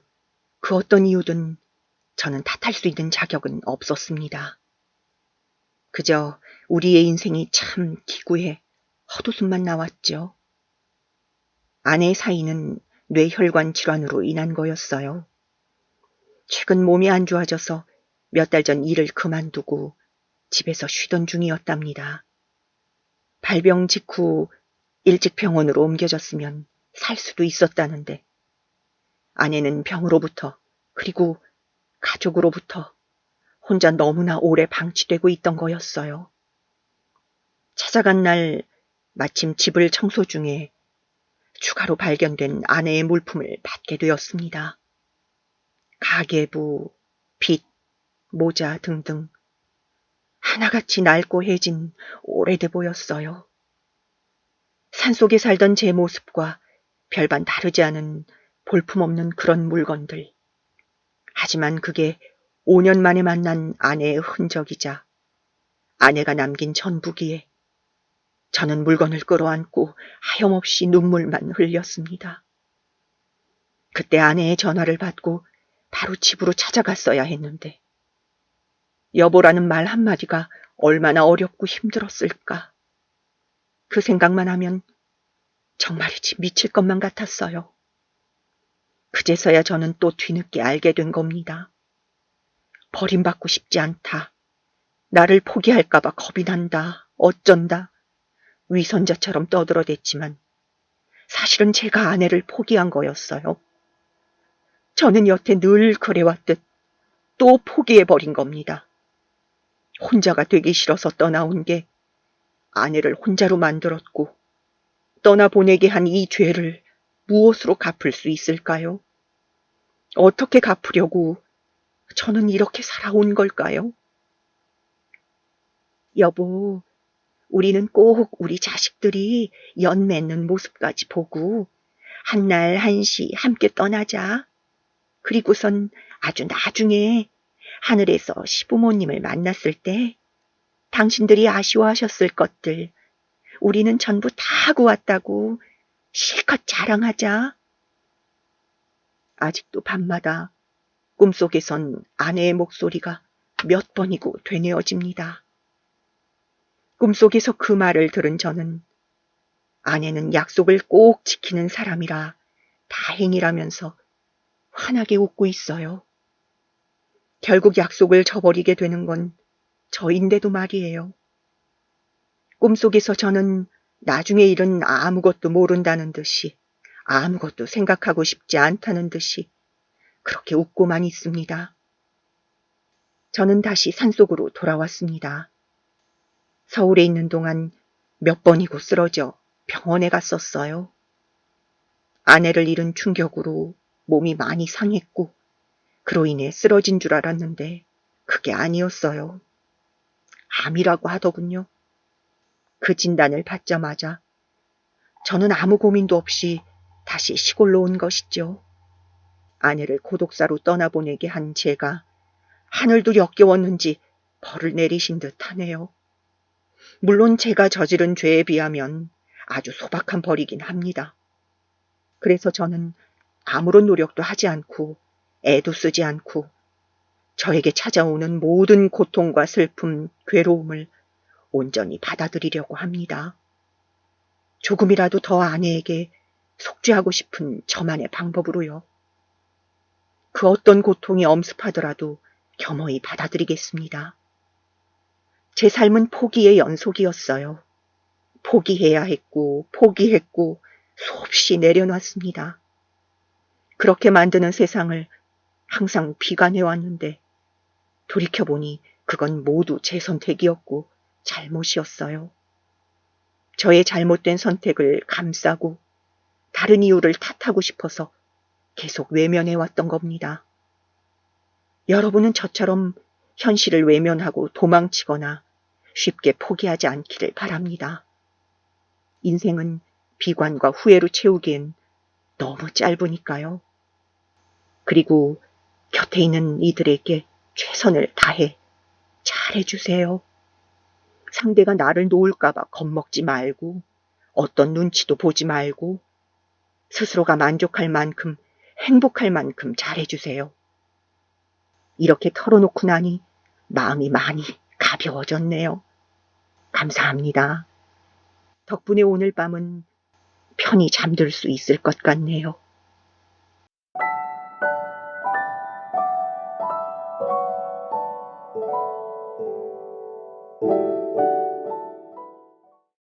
그 어떤 이유든 저는 탓할 수 있는 자격은 없었습니다. 그저 우리의 인생이 참 기구해 헛웃음만 나왔죠. 아내의 사인은 뇌혈관 질환으로 인한 거였어요. 최근 몸이 안 좋아져서 몇 달 전 일을 그만두고 집에서 쉬던 중이었답니다. 발병 직후 일찍 병원으로 옮겨졌으면 살 수도 있었다는데 아내는 병으로부터 그리고 가족으로부터 혼자 너무나 오래 방치되고 있던 거였어요. 찾아간 날 마침 집을 청소 중에 추가로 발견된 아내의 물품을 받게 되었습니다. 가계부, 빚, 모자 등등 하나같이 낡고 해진 오래돼 보였어요. 산속에 살던 제 모습과 별반 다르지 않은 볼품없는 그런 물건들. 하지만 그게 5년 만에 만난 아내의 흔적이자 아내가 남긴 전부기에 저는 물건을 끌어안고 하염없이 눈물만 흘렸습니다. 그때 아내의 전화를 받고 바로 집으로 찾아갔어야 했는데 여보라는 말 한마디가 얼마나 어렵고 힘들었을까. 그 생각만 하면 정말이지 미칠 것만 같았어요. 그제서야 저는 또 뒤늦게 알게 된 겁니다. 버림받고 싶지 않다. 나를 포기할까봐 겁이 난다. 어쩐다. 위선자처럼 떠들어댔지만 사실은 제가 아내를 포기한 거였어요. 저는 여태 늘 그래왔듯 또 포기해버린 겁니다. 혼자가 되기 싫어서 떠나온 게 아내를 혼자로 만들었고 떠나보내게 한 이 죄를 무엇으로 갚을 수 있을까요? 어떻게 갚으려고 저는 이렇게 살아온 걸까요? 여보, 우리는 꼭 우리 자식들이 연 맺는 모습까지 보고 한날 한시 함께 떠나자. 그리고선 아주 나중에 하늘에서 시부모님을 만났을 때 당신들이 아쉬워하셨을 것들 우리는 전부 다 하고 왔다고 실컷 자랑하자. 아직도 밤마다 꿈속에선 아내의 목소리가 몇 번이고 되뇌어집니다. 꿈속에서 그 말을 들은 저는 아내는 약속을 꼭 지키는 사람이라 다행이라면서 환하게 웃고 있어요. 결국 약속을 저버리게 되는 건 저인데도 말이에요. 꿈속에서 저는 나중에 일은 아무것도 모른다는 듯이 아무것도 생각하고 싶지 않다는 듯이 그렇게 웃고만 있습니다. 저는 다시 산속으로 돌아왔습니다. 서울에 있는 동안 몇 번이고 쓰러져 병원에 갔었어요. 아내를 잃은 충격으로 몸이 많이 상했고 그로 인해 쓰러진 줄 알았는데 그게 아니었어요. 암이라고 하더군요. 그 진단을 받자마자 저는 아무 고민도 없이 다시 시골로 온 것이죠. 아내를 고독사로 떠나보내게 한 제가 하늘도 역겨웠는지 벌을 내리신 듯하네요. 물론 제가 저지른 죄에 비하면 아주 소박한 벌이긴 합니다. 그래서 저는 아무런 노력도 하지 않고 애도 쓰지 않고 저에게 찾아오는 모든 고통과 슬픔, 괴로움을 온전히 받아들이려고 합니다. 조금이라도 더 아내에게 속죄하고 싶은 저만의 방법으로요. 그 어떤 고통이 엄습하더라도 겸허히 받아들이겠습니다. 제 삶은 포기의 연속이었어요. 포기해야 했고 포기했고 수없이 내려놨습니다. 그렇게 만드는 세상을 항상 비관해왔는데 돌이켜보니 그건 모두 제 선택이었고 잘못이었어요. 저의 잘못된 선택을 감싸고 다른 이유를 탓하고 싶어서 계속 외면해왔던 겁니다. 여러분은 저처럼 현실을 외면하고 도망치거나 쉽게 포기하지 않기를 바랍니다. 인생은 비관과 후회로 채우기엔 너무 짧으니까요. 그리고 곁에 있는 이들에게 최선을 다해 잘해주세요. 상대가 나를 놓을까봐 겁먹지 말고 어떤 눈치도 보지 말고 스스로가 만족할 만큼 행복할 만큼 잘해주세요. 이렇게 털어놓고 나니 마음이 많이 가벼워졌네요. 감사합니다. 덕분에 오늘 밤은 편히 잠들 수 있을 것 같네요.